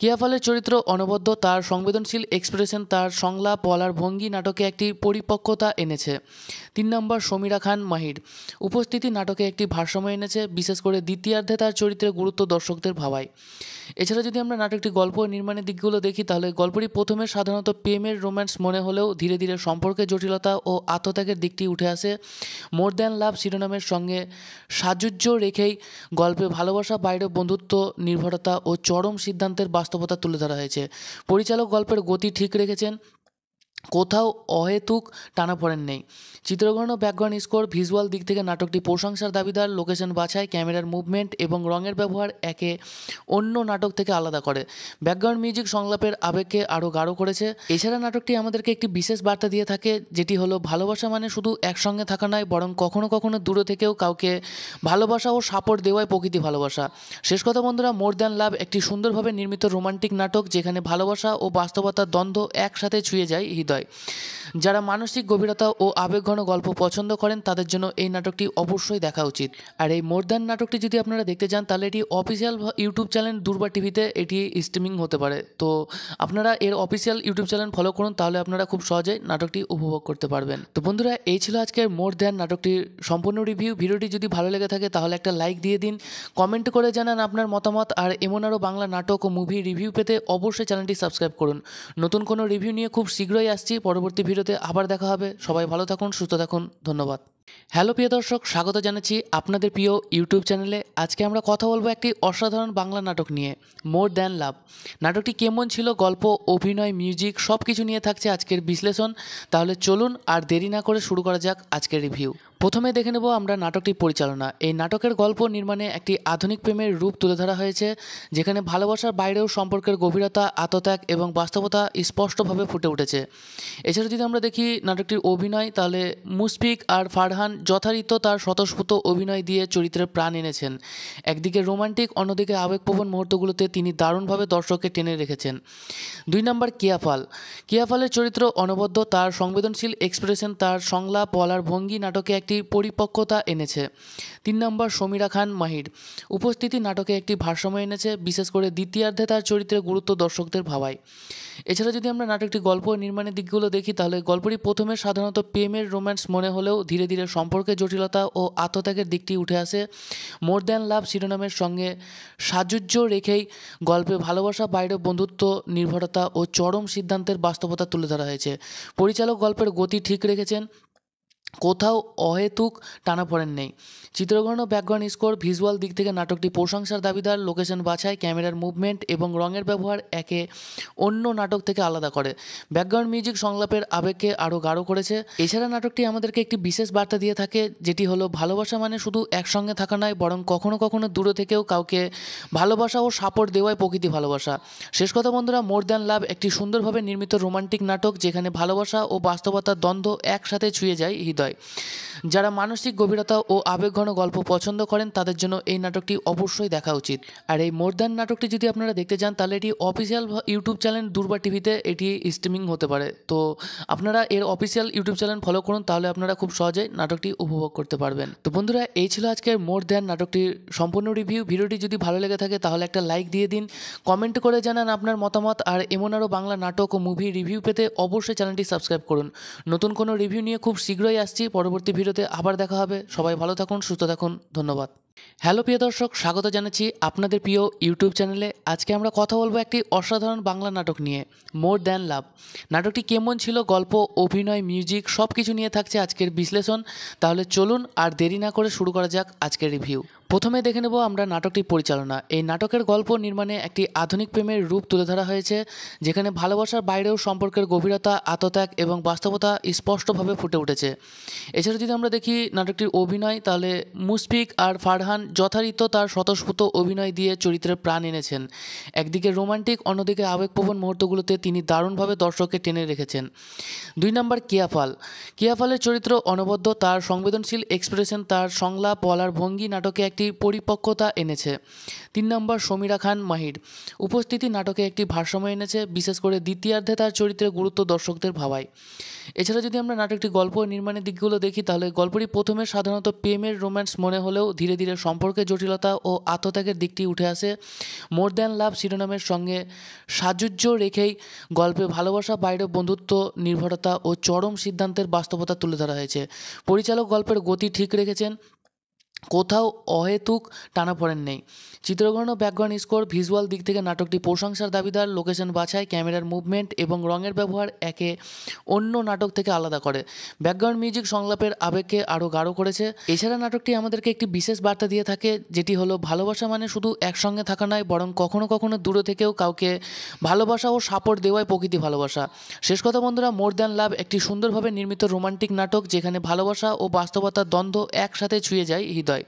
[SPEAKER 1] কিয়াফালের চরিত্র অনবদ্য, তার সংবেদনশীল এক্সপ্রেশন, তার সংলাপ বলার ভঙ্গি নাটকে একটি পরিপক্কতা এনেছে। 3 নম্বর সমীরা খান মাহির উপস্থিতি নাটকে একটি ভারসাম্য এনেছে, বিশেষ করে দ্বিতীয়ার্ধে তার চরিত্রের গুরুত্ব দর্শকদের ভাবায়। এছাড়া যদি আমরা নাটকটি গল্প নির্মাণের দিকগুলো দেখি, তাহলে গল্পটি প্রথমে সাধারণত প্রেমের রোম্যান্স মনে হলেও ধীরে ধীরে সম্পর্কের জটিলতা ও আত্মত্যাগের দিকটি উঠে আসে। মোর দ্যান লাভ শিরোনামের সঙ্গে সাযুজ্য রেখেই গল্পে ভালোবাসা, বাইরে বন্ধুত্ব, নির্ভরতা ও চরম সিদ্ধান্তের বাস্তবতা তুলে ধরা হয়েছে। পরিচালক গল্পের গতি ঠিক রেখেছেন, কোথাও অহেতুক টানাপোড়েন নেই। চিত্রগ্রহণ ও ব্যাকগ্রাউন্ড স্কোর, ভিজুয়াল দিক থেকে নাটকটি প্রশংসার দাবিদার। লোকেশন বাছাই, ক্যামেরার মুভমেন্ট এবং রঙের ব্যবহার একে অন্য নাটক থেকে আলাদা করে। ব্যাকগ্রাউন্ড মিউজিক সংলাপের আবেগকে আরও গাঢ় করেছে। এছাড়া নাটকটি আমাদেরকে একটি বিশেষ বার্তা দিয়ে থাকে, যেটি হলো ভালোবাসা মানে শুধু একসঙ্গে থাকা নয়, বরং কখনো কখনো দূরে থেকেও কাউকে ভালোবাসা ও সাপোর্ট দেওয়াই প্রকৃতি ভালোবাসা। শেষ কথা বন্ধুরা, মোর দ্যান লাভ একটি সুন্দরভাবে নির্মিত রোমান্টিক নাটক, যেখানে ভালোবাসা ও বাস্তবতার দ্বন্দ্ব একসাথে ছুঁয়ে যায় হৃদয়। যারা মানসিক গভীরতা ও আবেগঘন গল্প পছন্দ করেন তাদের জন্য এই নাটকটি অবশ্যই দেখা উচিত। আর এই মোর দ্যান নাটকটি যদি আপনারা দেখতে চান, তাহলে এটি অফিসিয়াল ইউটিউব চ্যানেল দুর্বা টিভিতে এটি স্ট্রিমিং হতে পারে। তো আপনারা এর অফিসিয়াল ইউটিউব চ্যানেল ফলো করুন, তাহলে আপনারা খুব সহজেই নাটকটি উপভোগ করতে পারবেন। তো বন্ধুরা, এই ছিল আজকের মোর দ্যান নাটকটির সম্পূর্ণ রিভিউ। ভিডিওটি যদি ভালো লেগে থাকে তাহলে একটা লাইক দিয়ে দিন, কমেন্ট করে জানান আপনার মতামত। আর এমন আরও বাংলা নাটক ও মুভি রিভিউ পেতে অবশ্যই চ্যানেলটি সাবস্ক্রাইব করুন। নতুন কোনো রিভিউ নিয়ে খুব শীঘ্রই আসছি। পরবর্তী ভিডিওতে আবার দেখা হবে। সবাই ভালো থাকুন, সুস্থ থাকুন, ধন্যবাদ। হ্যালো প্রিয় দর্শক, স্বাগত জানাচ্ছি আপনাদের প্রিয় ইউটিউব চ্যানেলে। আজকে আমরা কথা বলবো একটি অসাধারণ বাংলা নাটক নিয়ে, মোর দ্যান লাভ। নাটকটি কেমন ছিল, গল্প, অভিনয়, মিউজিক সব কিছু নিয়ে থাকছে আজকের বিশ্লেষণ। তাহলে চলুন আর দেরি না করে শুরু করা যাক আজকের রিভিউ। প্রথমে দেখে নেব আমরা নাটকটির পরিচালনা। এই নাটকের গল্প নির্মাণে একটি আধুনিক প্রেমের রূপ তুলে ধরা হয়েছে, যেখানে ভালোবাসার বাইরেও সম্পর্কের গভীরতা, আত্মত্যাগ এবং বাস্তবতা স্পষ্টভাবে ফুটে উঠেছে। এছাড়া যদি আমরা দেখি নাটকটির অভিনয়, তাহলে মুশফিক আর ফারহান যথারীত তার স্বতঃস্ফূর্ত অভিনয় দিয়ে চরিত্রের প্রাণ এনেছেন। একদিকে রোমান্টিক, অন্যদিকে আবেগপ্রবণ মুহূর্তগুলোতে তিনি দারুণভাবে দর্শককে টেনে রেখেছেন। 2 নম্বর কিয়াফালের চরিত্র অনবদ্য, তার সংবেদনশীল এক্সপ্রেশন, তার সংলাপ বলার ভঙ্গি নাটকে একটি পরিপক্কতা এনেছে। 3 নম্বর সমীরা খান মাহির উপস্থিতি নাটকে একটি ভারসাম্য এনেছে, বিশেষ করে দ্বিতীয়ার্ধে তার চরিত্রের গুরুত্ব দর্শকদের ভাবায়। এছাড়া যদি আমরা নাটকটি গল্প নির্মাণের দিকগুলো দেখি, তাহলে গল্পটি প্রথমে সাধারণত প্রেমের রোম্যান্স মনে হলেও ধীরে ধীরে সম্পর্কের জটিলতা ও আত্মত্যাগের দিকটি উঠে আসে। মোর দ্যান লাভ শিরোনামের সঙ্গে সাযুজ্য রেখেই গল্পে ভালোবাসা, বাইরে বন্ধুত্ব, নির্ভরতা ও চরম সিদ্ধান্তের বাস্তবতা তুলে ধরা হয়েছে। পরিচালক গল্পের গতি ঠিক রেখেছেন, কোথাও অহেতুক টানাপোড়েন নেই। চিত্রগ্রহণ ও ব্যাকগ্রাউন্ড স্কোর, ভিজুয়াল দিক থেকে নাটকটি প্রশংসার দাবিদার। লোকেশন বাছাই, ক্যামেরার মুভমেন্ট এবং রঙের ব্যবহার একে অন্য নাটক থেকে আলাদা করে। ব্যাকগ্রাউন্ড মিউজিক সংলাপের আবেগকে আরও গাঢ় করেছে। এছাড়া নাটকটি আমাদেরকে একটি বিশেষ বার্তা দিয়ে থাকে, যেটি হলো ভালোবাসা মানে শুধু একসঙ্গে থাকা নয়, বরং কখনো কখনো দূরে থেকেও কাউকে ভালোবাসা ও সাপোর্ট দেওয়াই প্রকৃতি ভালোবাসা। শেষ কথা বন্ধুরা, মোর দ্যান লাভ একটি সুন্দরভাবে নির্মিত রোমান্টিক নাটক, যেখানে ভালোবাসা ও বাস্তবতার দ্বন্দ্ব একসাথে ছুঁয়ে যায় হৃদয়। যারা মানসিক গভীরতা ও আবেগঘন গল্প পছন্দ করেন তাদের জন্য এই নাটকটি অবশ্যই দেখা উচিত। আর এই মোর দ্যান নাটকটি যদি আপনারা দেখতে চান, তাহলে এটি অফিসিয়াল ইউটিউব চ্যানেল দুর্বা টিভিতে এটি স্ট্রিমিং হতে পারে। তো আপনারা এর অফিসিয়াল ইউটিউব চ্যানেল ফলো করুন, তাহলে আপনারা খুব সহজেই নাটকটি উপভোগ করতে পারবেন। তো বন্ধুরা, এই ছিল আজকের মোর দ্যান নাটকটির সম্পূর্ণ রিভিউ। ভিডিওটি যদি ভালো লেগে থাকে তাহলে একটা লাইক দিয়ে দিন, কমেন্ট করে জানান আপনার মতামত। আর এমন আরও বাংলা নাটক ও মুভি রিভিউ পেতে অবশ্যই চ্যানেলটি সাবস্ক্রাইব করুন। নতুন কোনো রিভিউ নিয়ে খুব শীঘ্রই আসছি। পরবর্তী ভিডিওতে আবার দেখা হবে। সবাই ভালো থাকুন, সুস্থ থাকুন, ধন্যবাদ। হ্যালো প্রিয় দর্শক, স্বাগত জানাচ্ছি আপনাদের প্রিয় ইউটিউব চ্যানেলে। আজকে আমরা কথা বলবো একটি অসাধারণ বাংলা নাটক নিয়ে, মোর দ্যান লাভ। নাটকটি কেমন ছিল, গল্প, অভিনয়, মিউজিক সব কিছু নিয়ে থাকছে আজকের বিশ্লেষণ। তাহলে চলুন আর দেরি না করে শুরু করা যাক আজকের রিভিউ। প্রথমে দেখে নেব আমরা নাটকটির পরিচালনা। এই নাটকের গল্প নির্মাণে একটি আধুনিক প্রেমের রূপ তুলে ধরা হয়েছে, যেখানে ভালোবাসার বাইরেও সম্পর্কের গভীরতা, আত্মত্যাগ এবং বাস্তবতা স্পষ্টভাবে ফুটে উঠেছে। এছাড়া যদি আমরা দেখি নাটকটির অভিনয়, তাহলে মুশফিক আর ফারহান যথারীতি তার স্বতঃস্ফূর্ত অভিনয় দিয়ে চরিত্রের প্রাণ এনেছেন। একদিকে রোমান্টিক, অন্যদিকে আবেগপ্রবণ মুহূর্তগুলোতে তিনি দারুণভাবে দর্শককে টেনে রেখেছেন। 2 নম্বর কিয়াফালের চরিত্র অনবদ্য, তার সংবেদনশীল এক্সপ্রেশন, তার সংলাপ বলার ভঙ্গি নাটকে একটি পরিপক্কতা এনেছে। 3 নম্বর সমীরা খান মাহির উপস্থিতি নাটকে একটি ভারসাম্য এনেছে, বিশেষ করে দ্বিতীয়ার্ধে তার চরিত্রের গুরুত্ব দর্শকদের ভাবায়। এছাড়া যদি আমরা নাটকটি গল্প নির্মাণের দিকগুলো দেখি, তাহলে গল্পটি প্রথমে সাধারণত প্রেমের রোম্যান্স মনে হলেও ধীরে ধীরে সম্পর্কের জটিলতা ও আত্মত্যাগের দিকটি উঠে আসে। মোর দ্যান লাভ শিরোনামের সঙ্গে সাযুজ্য রেখেই গল্পে ভালোবাসা, বাইরে বন্ধুত্ব, নির্ভরতা ও চরম সিদ্ধান্তের বাস্তবতা তুলে ধরা হয়েছে। পরিচালক গল্পের গতি ঠিক রেখেছেন, কোথাও অহেতুক টানাপোড়েন নেই। চিত্রগ্রহণ ও ব্যাকগ্রাউন্ড স্কোর, ভিজুয়াল দিক থেকে নাটকটি প্রশংসার দাবিদার। লোকেশন বাছাই, ক্যামেরার মুভমেন্ট এবং রঙের ব্যবহার একে অন্য নাটক থেকে আলাদা করে। ব্যাকগ্রাউন্ড মিউজিক সংলাপের আবেগকে আরও গাঢ় করেছে। এছাড়া নাটকটি আমাদেরকে একটি বিশেষ বার্তা দিয়ে থাকে, যেটি হলো ভালোবাসা মানে শুধু একসঙ্গে থাকা নয়, বরং কখনো কখনো দূরে থেকেও কাউকে ভালোবাসা ও সাপোর্ট দেওয়াই প্রকৃতি ভালোবাসা। শেষ কথা বন্ধুরা, মোর দ্যান লাভ একটি সুন্দরভাবে নির্মিত রোমান্টিক নাটক, যেখানে ভালোবাসা ও বাস্তবতার দ্বন্দ্ব একসাথে ছুঁয়ে যায় হৃদয়।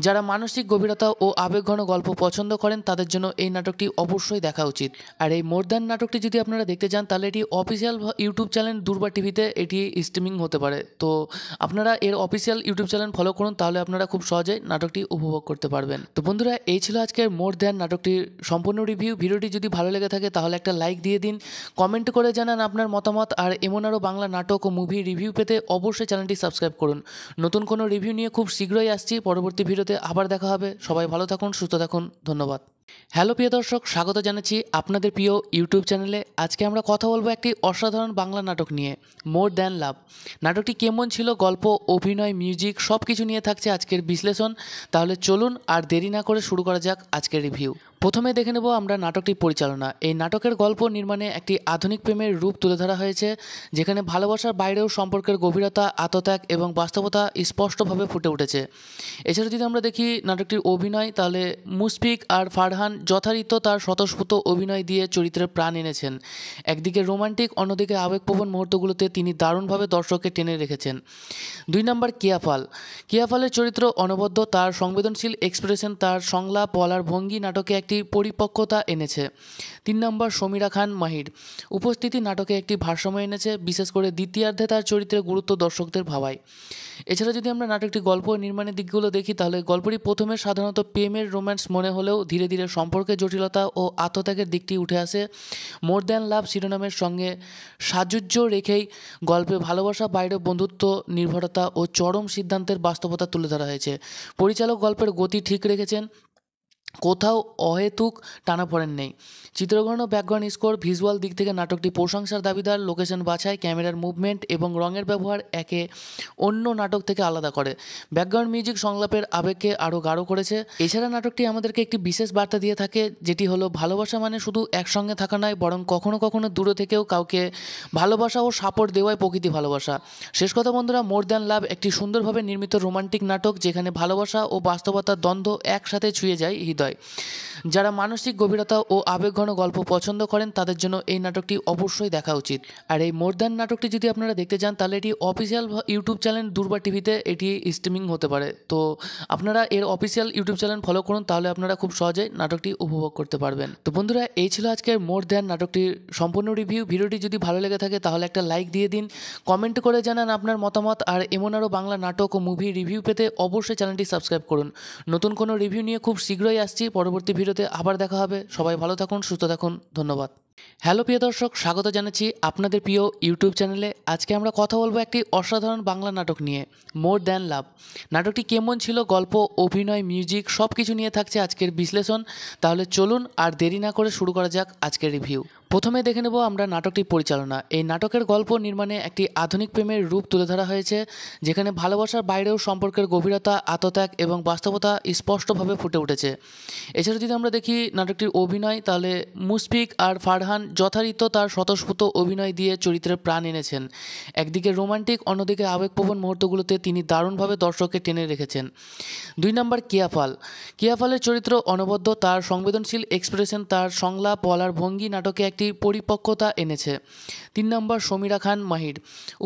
[SPEAKER 1] যারা মানসিক গভীরতা ও আবেগঘন গল্প পছন্দ করেন, তাদের জন্য এই নাটকটি অবশ্যই দেখা উচিত। আর এই মোর দ্যান নাটকটি যদি আপনারা দেখতে চান, তাহলে এটি অফিসিয়াল ইউটিউব চ্যানেল দুর্বা টিভিতে এটি স্ট্রিমিং হতে পারে। তো আপনারা এর অফিসিয়াল ইউটিউব চ্যানেল ফলো করুন, তাহলে আপনারা খুব সহজেই নাটকটি উপভোগ করতে পারবেন। তো বন্ধুরা, এই ছিল আজকের মোর দ্যান নাটকটির সম্পূর্ণ রিভিউ। ভিডিওটি যদি ভালো লেগে থাকে তাহলে একটা লাইক দিয়ে দিন, কমেন্ট করে জানান আপনার মতামত। আর এমন আরও বাংলা নাটক ও মুভি রিভিউ পেতে অবশ্যই চ্যানেলটি সাবস্ক্রাইব করুন। নতুন কোনো রিভিউ নিয়ে খুব শীঘ্রই আসছি। পরবর্তী ভিডিওতে আবার দেখা হবে। সবাই ভালো থাকুন, সুস্থ থাকুন, ধন্যবাদ। হ্যালো প্রিয় দর্শক, স্বাগত জানাচ্ছি আপনাদের প্রিয় ইউটিউব চ্যানেলে। আজকে আমরা কথা বলবো একটি অসাধারণ বাংলা নাটক নিয়ে, মোর দ্যান লাভ। নাটকটি কেমন ছিল, গল্প, অভিনয়, মিউজিক সব কিছু নিয়ে থাকছে আজকের বিশ্লেষণ। তাহলে চলুন আর দেরি না করে শুরু করা যাক আজকের রিভিউ। প্রথমে দেখে নেব আমরা নাটকটির পরিচালনা। এই নাটকের গল্প নির্মাণে একটি আধুনিক প্রেমের রূপ তুলে ধরা হয়েছে, যেখানে ভালোবাসার বাইরেও সম্পর্কের গভীরতা, আত্মত্যাগ এবং বাস্তবতা স্পষ্টভাবে ফুটে উঠেছে। এছাড়া যদি আমরা দেখি নাটকটির অভিনয়, তাহলে মুশফিক আর ফারহান যথারীতি তার স্বতঃস্ফূর্ত অভিনয় দিয়ে চরিত্রের প্রাণ এনেছেন। একদিকে রোমান্টিক, অন্যদিকে আবেগপ্রবণ মুহূর্তগুলোতে তিনি দারুণভাবে দর্শককে টেনে রেখেছেন। 2 নম্বর কিয়াফালের চরিত্র অনবদ্য, তার সংবেদনশীল এক্সপ্রেশন, তার সংলাপ বলার ভঙ্গি নাটকে একটি পরিপক্কতা এনেছে। 3 নম্বর সমীরা খান মাহির উপস্থিতি নাটকে একটি ভারসাম্য এনেছে, বিশেষ করে দ্বিতীয়ার্ধে তার চরিত্রের গুরুত্ব দর্শকদের ভাবায়। এছাড়া যদি আমরা নাটকটি গল্প নির্মাণের দিকগুলো দেখি, তাহলে গল্পটি প্রথমে সাধারণত প্রেমের রোম্যান্স মনে হলেও ধীরে ধীরে সম্পর্কের জটিলতা ও আত্মত্যাগের দিকটি উঠে আসে। মোর দ্যান লাভ শিরোনামের সঙ্গে সাযুজ্য রেখেই গল্পে ভালোবাসা, বাইরে বন্ধুত্ব, নির্ভরতা ও চরম সিদ্ধান্তের বাস্তবতা তুলে ধরা হয়েছে। পরিচালক গল্পের গতি ঠিক রেখেছেন, কোথাও অহেতুক টানাপোড়েন নেই। চিত্রগ্রহণ ও ব্যাকগ্রাউন্ড স্কোর, ভিজুয়াল দিক থেকে নাটকটি প্রশংসার দাবিদার। লোকেশন বাছাই, ক্যামেরার মুভমেন্ট এবং রঙের ব্যবহার একে অন্য নাটক থেকে আলাদা করে। ব্যাকগ্রাউন্ড মিউজিক সংলাপের আবেগকে আরও গাঢ় করেছে। এছাড়া নাটকটি আমাদেরকে একটি বিশেষ বার্তা দিয়ে থাকে, যেটি হলো ভালোবাসা মানে শুধু একসঙ্গে থাকা নয়, বরং কখনো কখনো দূরে থেকেও কাউকে ভালোবাসা ও সাপোর্ট দেওয়াই প্রকৃতি ভালোবাসা। শেষ কথা বন্ধুরা, মোর দ্যান লাভ একটি সুন্দরভাবে নির্মিত রোমান্টিক নাটক, যেখানে ভালোবাসা ও বাস্তবতার দ্বন্দ্ব একসাথে ছুঁয়ে যায় হৃদয়। যারা মানসিক গভীরতা ও আবেগঘন গল্প পছন্দ করেন, তাদের জন্য এই নাটকটি অবশ্যই দেখা উচিত। আর এই মোর দ্যান নাটকটি যদি আপনারা দেখতে চান, তাহলে এটি অফিসিয়াল ইউটিউব চ্যানেল দুর্বা টিভিতে এটি স্ট্রিমিং হতে পারে। তো আপনারা এর অফিসিয়াল ইউটিউব চ্যানেল ফলো করুন, তাহলে আপনারা খুব সহজেই নাটকটি উপভোগ করতে পারবেন। তো বন্ধুরা, এই ছিল আজকের মোর দ্যান নাটকটির সম্পূর্ণ রিভিউ। ভিডিওটি যদি ভালো লেগে থাকে তাহলে একটা লাইক দিয়ে দিন, কমেন্ট করে জানান আপনার মতামত। আর এমন আরও বাংলা নাটক ও মুভি রিভিউ পেতে অবশ্যই চ্যানেলটি সাবস্ক্রাইব করুন। নতুন কোনো রিভিউ নিয়ে খুব শীঘ্রই আসছি। পরবর্তী ভিডিওতে আবার দেখা হবে। সবাই ভালো থাকুন, সুস্থ থাকুন, ধন্যবাদ। হ্যালো প্রিয় দর্শক, স্বাগত জানাচ্ছি আপনাদের প্রিয় ইউটিউব চ্যানেলে। আজকে আমরা কথা বলবো একটি অসাধারণ বাংলা নাটক নিয়ে, মোর দ্যান লাভ। নাটকটি কেমন ছিল, গল্প, অভিনয়, মিউজিক সব কিছু নিয়ে থাকছে আজকের বিশ্লেষণ। তাহলে চলুন আর দেরি না করে শুরু করা যাক আজকের রিভিউ। প্রথমে দেখে নেব আমরা নাটকটির পরিচালনা। এই নাটকের গল্প নির্মাণে একটি আধুনিক প্রেমের রূপ তুলে ধরা হয়েছে, যেখানে ভালোবাসার বাইরেও সম্পর্কের গভীরতা, আত্মত্যাগ এবং বাস্তবতা স্পষ্টভাবে ফুটে উঠেছে। এছাড়া যদি আমরা দেখি নাটকটির অভিনয়, তাহলে মুশফিক আর ফারহান যথারীতি তার স্বতঃস্ফূর্ত অভিনয় দিয়ে চরিত্রের প্রাণ এনেছেন। একদিকে রোমান্টিক, অন্যদিকে আবেগপ্রবণ মুহূর্তগুলোতে তিনি দারুণভাবে দর্শককে টেনে রেখেছেন। 2 নম্বর কিয়াফালের চরিত্র অনবদ্য, তার সংবেদনশীল এক্সপ্রেশন, তার সংলাপ বলার ভঙ্গি নাটকে একটি পরিপক্কতা এনেছে। 3 নম্বর সমীরা খান মাহির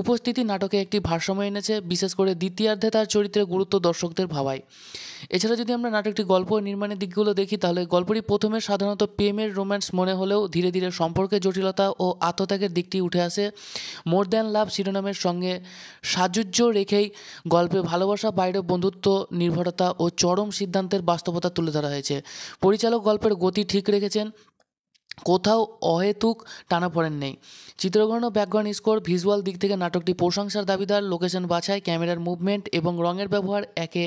[SPEAKER 1] উপস্থিতি নাটকে একটি ভারসাম্য এনেছে, বিশেষ করে দ্বিতীয়ার্ধে তার চরিত্রের গুরুত্ব দর্শকদের ভাবায়। এছাড়া যদি আমরা নাটকটি গল্প নির্মাণের দিকগুলো দেখি, তাহলে গল্পটি প্রথমে সাধারণত প্রেমের রোম্যান্স মনে হলেও ধীরে ধীরে সম্পর্কের জটিলতা ও আত্মত্যাগের দিকটি উঠে আসে। মোর দ্যান লাভ শিরোনামের সঙ্গে সাযুজ্য রেখেই গল্পে ভালোবাসা, বাইরে বন্ধুত্ব, নির্ভরতা ও চরম সিদ্ধান্তের বাস্তবতা তুলে ধরা হয়েছে। পরিচালক গল্পের গতি ঠিক রেখেছেন, কোথাও অহেতুক টানাপোড়েন নেই। চিত্রগ্রহণ ও ব্যাকগ্রাউন্ড স্কোর, ভিজুয়াল দিক থেকে নাটকটি প্রশংসার দাবিদার। লোকেশন বাছাই, ক্যামেরার মুভমেন্ট এবং রঙের ব্যবহার একে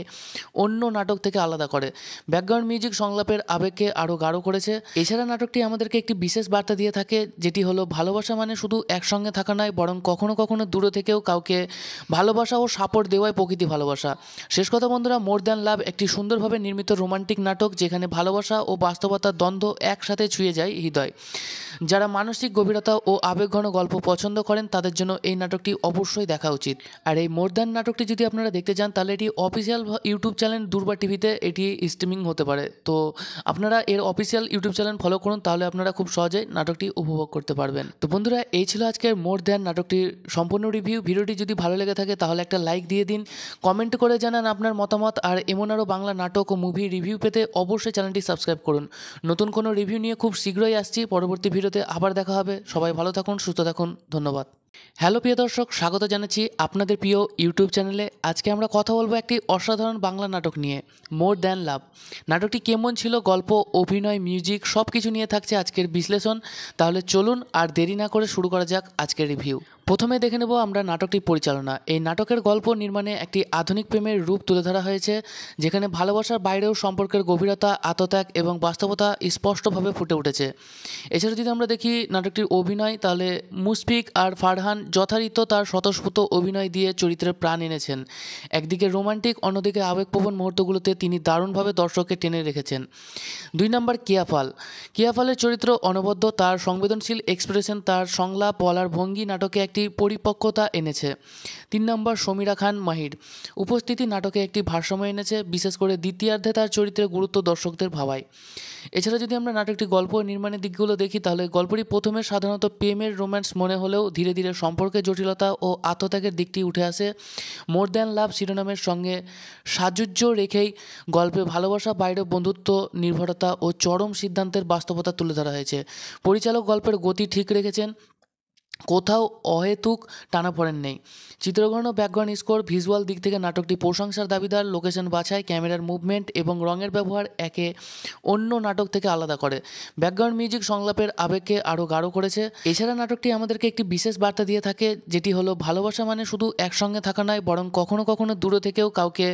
[SPEAKER 1] অন্য নাটক থেকে আলাদা করে। ব্যাকগ্রাউন্ড মিউজিক সংলাপের আবেগকে আরও গাঢ় করেছে। এছাড়া নাটকটি আমাদেরকে একটি বিশেষ বার্তা দিয়ে থাকে, যেটি হলো ভালোবাসা মানে শুধু একসঙ্গে থাকা নয়, বরং কখনো কখনো দূরে থেকেও কাউকে ভালোবাসা ও সাপোর্ট দেওয়াই প্রকৃতি ভালোবাসা। শেষ কথা বন্ধুরা, মোর দ্যান লাভ একটি সুন্দরভাবে নির্মিত রোমান্টিক নাটক, যেখানে ভালোবাসা ও বাস্তবতার দ্বন্দ্ব একসাথে ছুঁয়ে যায় হৃদয়। যারা মানসিক গভীরতা ও আবেগঘন গল্প পছন্দ করেন, তাদের জন্য এই নাটকটি অবশ্যই দেখা উচিত। আর এই মোর দ্যান নাটকটি যদি আপনারা দেখতে চান, তাহলে এটি অফিসিয়াল ইউটিউব চ্যানেল দুর্বা টিভিতে এটি স্ট্রিমিং হতে পারে। তো আপনারা এর অফিসিয়াল ইউটিউব চ্যানেল ফলো করুন, তাহলে আপনারা খুব সহজেই নাটকটি উপভোগ করতে পারবেন। তো বন্ধুরা, এই ছিল আজকের মোর দ্যান নাটকটির সম্পূর্ণ রিভিউ। ভিডিওটি যদি ভালো লেগে থাকে তাহলে একটা লাইক দিয়ে দিন, কমেন্ট করে জানান আপনার মতামত। আর এমন আরও বাংলা নাটক ও মুভি রিভিউ পেতে অবশ্যই চ্যানেলটি সাবস্ক্রাইব করুন। নতুন কোনো রিভিউ নিয়ে খুব শীঘ্রই আসছি। পরবর্তী ভিডিওতে আবার দেখা হবে। সবাই ভালো থাকুন, সুস্থ থাকুন, ধন্যবাদ। হ্যালো প্রিয় দর্শক, স্বাগত জানাচ্ছি আপনাদের প্রিয় ইউটিউব চ্যানেলে। আজকে আমরা কথা বলবো একটি অসাধারণ বাংলা নাটক নিয়ে, মোর দ্যান লাভ। নাটকটি কেমন ছিল, গল্প, অভিনয়, মিউজিক সব কিছু নিয়ে থাকছে আজকের বিশ্লেষণ। তাহলে চলুন আর দেরি না করে শুরু করা যাক আজকের রিভিউ। প্রথমে দেখে নেব আমরা নাটকটির পরিচালনা। এই নাটকের গল্প নির্মাণে একটি আধুনিক প্রেমের রূপ তুলে ধরা হয়েছে, যেখানে ভালোবাসার বাইরেও সম্পর্কের গভীরতা, আত্মত্যাগ এবং বাস্তবতা স্পষ্টভাবে ফুটে উঠেছে। এছাড়া যদি আমরা দেখি নাটকটির অভিনয়, তাহলে মুশফিক আর ফারহান যথারীতি তার স্বতঃস্ফূর্ত অভিনয় দিয়ে চরিত্রের প্রাণ এনেছেন। একদিকে রোমান্টিক, অন্যদিকে আবেগপ্রবণ মুহূর্তগুলোতে তিনি দারুণভাবে দর্শককে টেনে রেখেছেন। 2 নম্বর কিয়াফালের চরিত্র অনবদ্য, তার সংবেদনশীল এক্সপ্রেশন, তার সংলাপ বলার ভঙ্গি নাটকে একটি পরিপক্কতা এনেছে। 3 নম্বর সমীরা খান মাহির উপস্থিতি নাটকে একটি ভারসাম্য এনেছে, বিশেষ করে দ্বিতীয়ার্ধে তার চরিত্রের গুরুত্ব দর্শকদের ভাবায়। এছাড়া যদি আমরা নাটকটি গল্প নির্মাণের দিকগুলো দেখি, তাহলে গল্পটি প্রথমে সাধারণত প্রেমের রোম্যান্স মনে হলেও ধীরে ধীরে সম্পর্কের জটিলতা ও আত্মত্যাগের দিকটি উঠে আসে। মোর দ্যান লাভ শিরোনামের সঙ্গে সাযুজ্য রেখেই গল্পে ভালোবাসা, বাইরে বন্ধুত্ব, নির্ভরতা ও চরম সিদ্ধান্তের বাস্তবতা তুলে ধরা হয়েছে। পরিচালক গল্পের গতি ঠিক রেখেছেন, কোথাও অহেতুক টানাপোড়েন নেই। চিত্রগ্রহণ ও ব্যাকগ্রাউন্ড স্কোর, ভিজুয়াল দিক থেকে নাটকটি প্রশংসার দাবিদার। লোকেশন বাছাই, ক্যামেরার মুভমেন্ট এবং রঙের ব্যবহার একে অন্য নাটক থেকে আলাদা করে। ব্যাকগ্রাউন্ড মিউজিক সংলাপের আবেগকে আরও গাঢ় করেছে। এছাড়া নাটকটি আমাদেরকে একটি বিশেষ বার্তা দিয়ে থাকে, যেটি হলো ভালোবাসা মানে শুধু একসঙ্গে থাকা নয়, বরং কখনো কখনো দূরে থেকেও কাউকে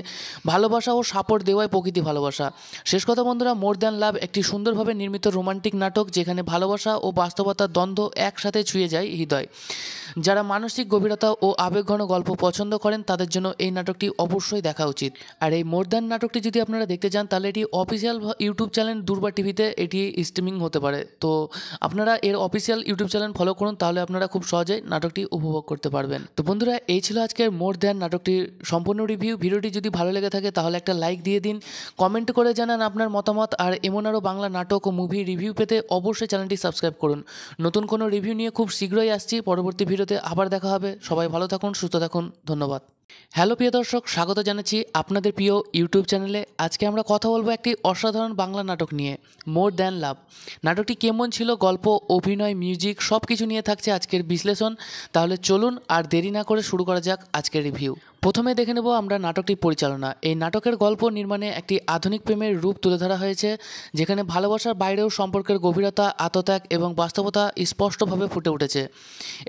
[SPEAKER 1] ভালোবাসা ও সাপোর্ট দেওয়াই প্রকৃতি ভালোবাসা। শেষ কথা বন্ধুরা, মোর দ্যান লাভ একটি সুন্দরভাবে নির্মিত রোমান্টিক নাটক, যেখানে ভালোবাসা ও বাস্তবতার দ্বন্দ্ব একসাথে ছুঁয়ে যায় হৃদয়। যারা মানসিক গভীরতা ও আবেগঘন গল্প পছন্দ করেন, তাদের জন্য এই নাটকটি অবশ্যই দেখা উচিত। আর এই মোর দ্যান নাটকটি যদি আপনারা দেখতে চান, তাহলে এটি অফিসিয়াল ইউটিউব চ্যানেল দুর্বা টিভিতে এটি স্ট্রিমিং হতে পারে। তো আপনারা এর অফিসিয়াল ইউটিউব চ্যানেল ফলো করুন, তাহলে আপনারা খুব সহজেই নাটকটি উপভোগ করতে পারবেন। তো বন্ধুরা, এই ছিল আজকের মোর দ্যান নাটকটির সম্পূর্ণ রিভিউ। ভিডিওটি যদি ভালো লেগে থাকে তাহলে একটা লাইক দিয়ে দিন, কমেন্ট করে জানান আপনার মতামত। আর এমন আরও বাংলা নাটক ও মুভি রিভিউ পেতে অবশ্যই চ্যানেলটি সাবস্ক্রাইব করুন। নতুন কোনো রিভিউ নিয়ে খুব শীঘ্রই আসছি। পরবর্তী ভিডিওতে আবার দেখা হবে। সবাই ভালো থাকুন, সুস্থ থাকুন, ধন্যবাদ। হ্যালো প্রিয় দর্শক, স্বাগত জানাচ্ছি আপনাদের প্রিয় ইউটিউব চ্যানেলে। আজকে আমরা কথা বলবো একটি অসাধারণ বাংলা নাটক নিয়ে, মোর দ্যান লাভ। নাটকটি কেমন ছিল, গল্প, অভিনয়, মিউজিক সব কিছু নিয়ে থাকছে আজকের বিশ্লেষণ। তাহলে চলুন আর দেরি না করে শুরু করা যাক আজকের রিভিউ। প্রথমে দেখে নেব আমরা নাটকটির পরিচালনা। এই নাটকের গল্প নির্মাণে একটি আধুনিক প্রেমের রূপ তুলে ধরা হয়েছে, যেখানে ভালোবাসার বাইরেও সম্পর্কের গভীরতা, আত্মত্যাগ এবং বাস্তবতা স্পষ্টভাবে ফুটে উঠেছে।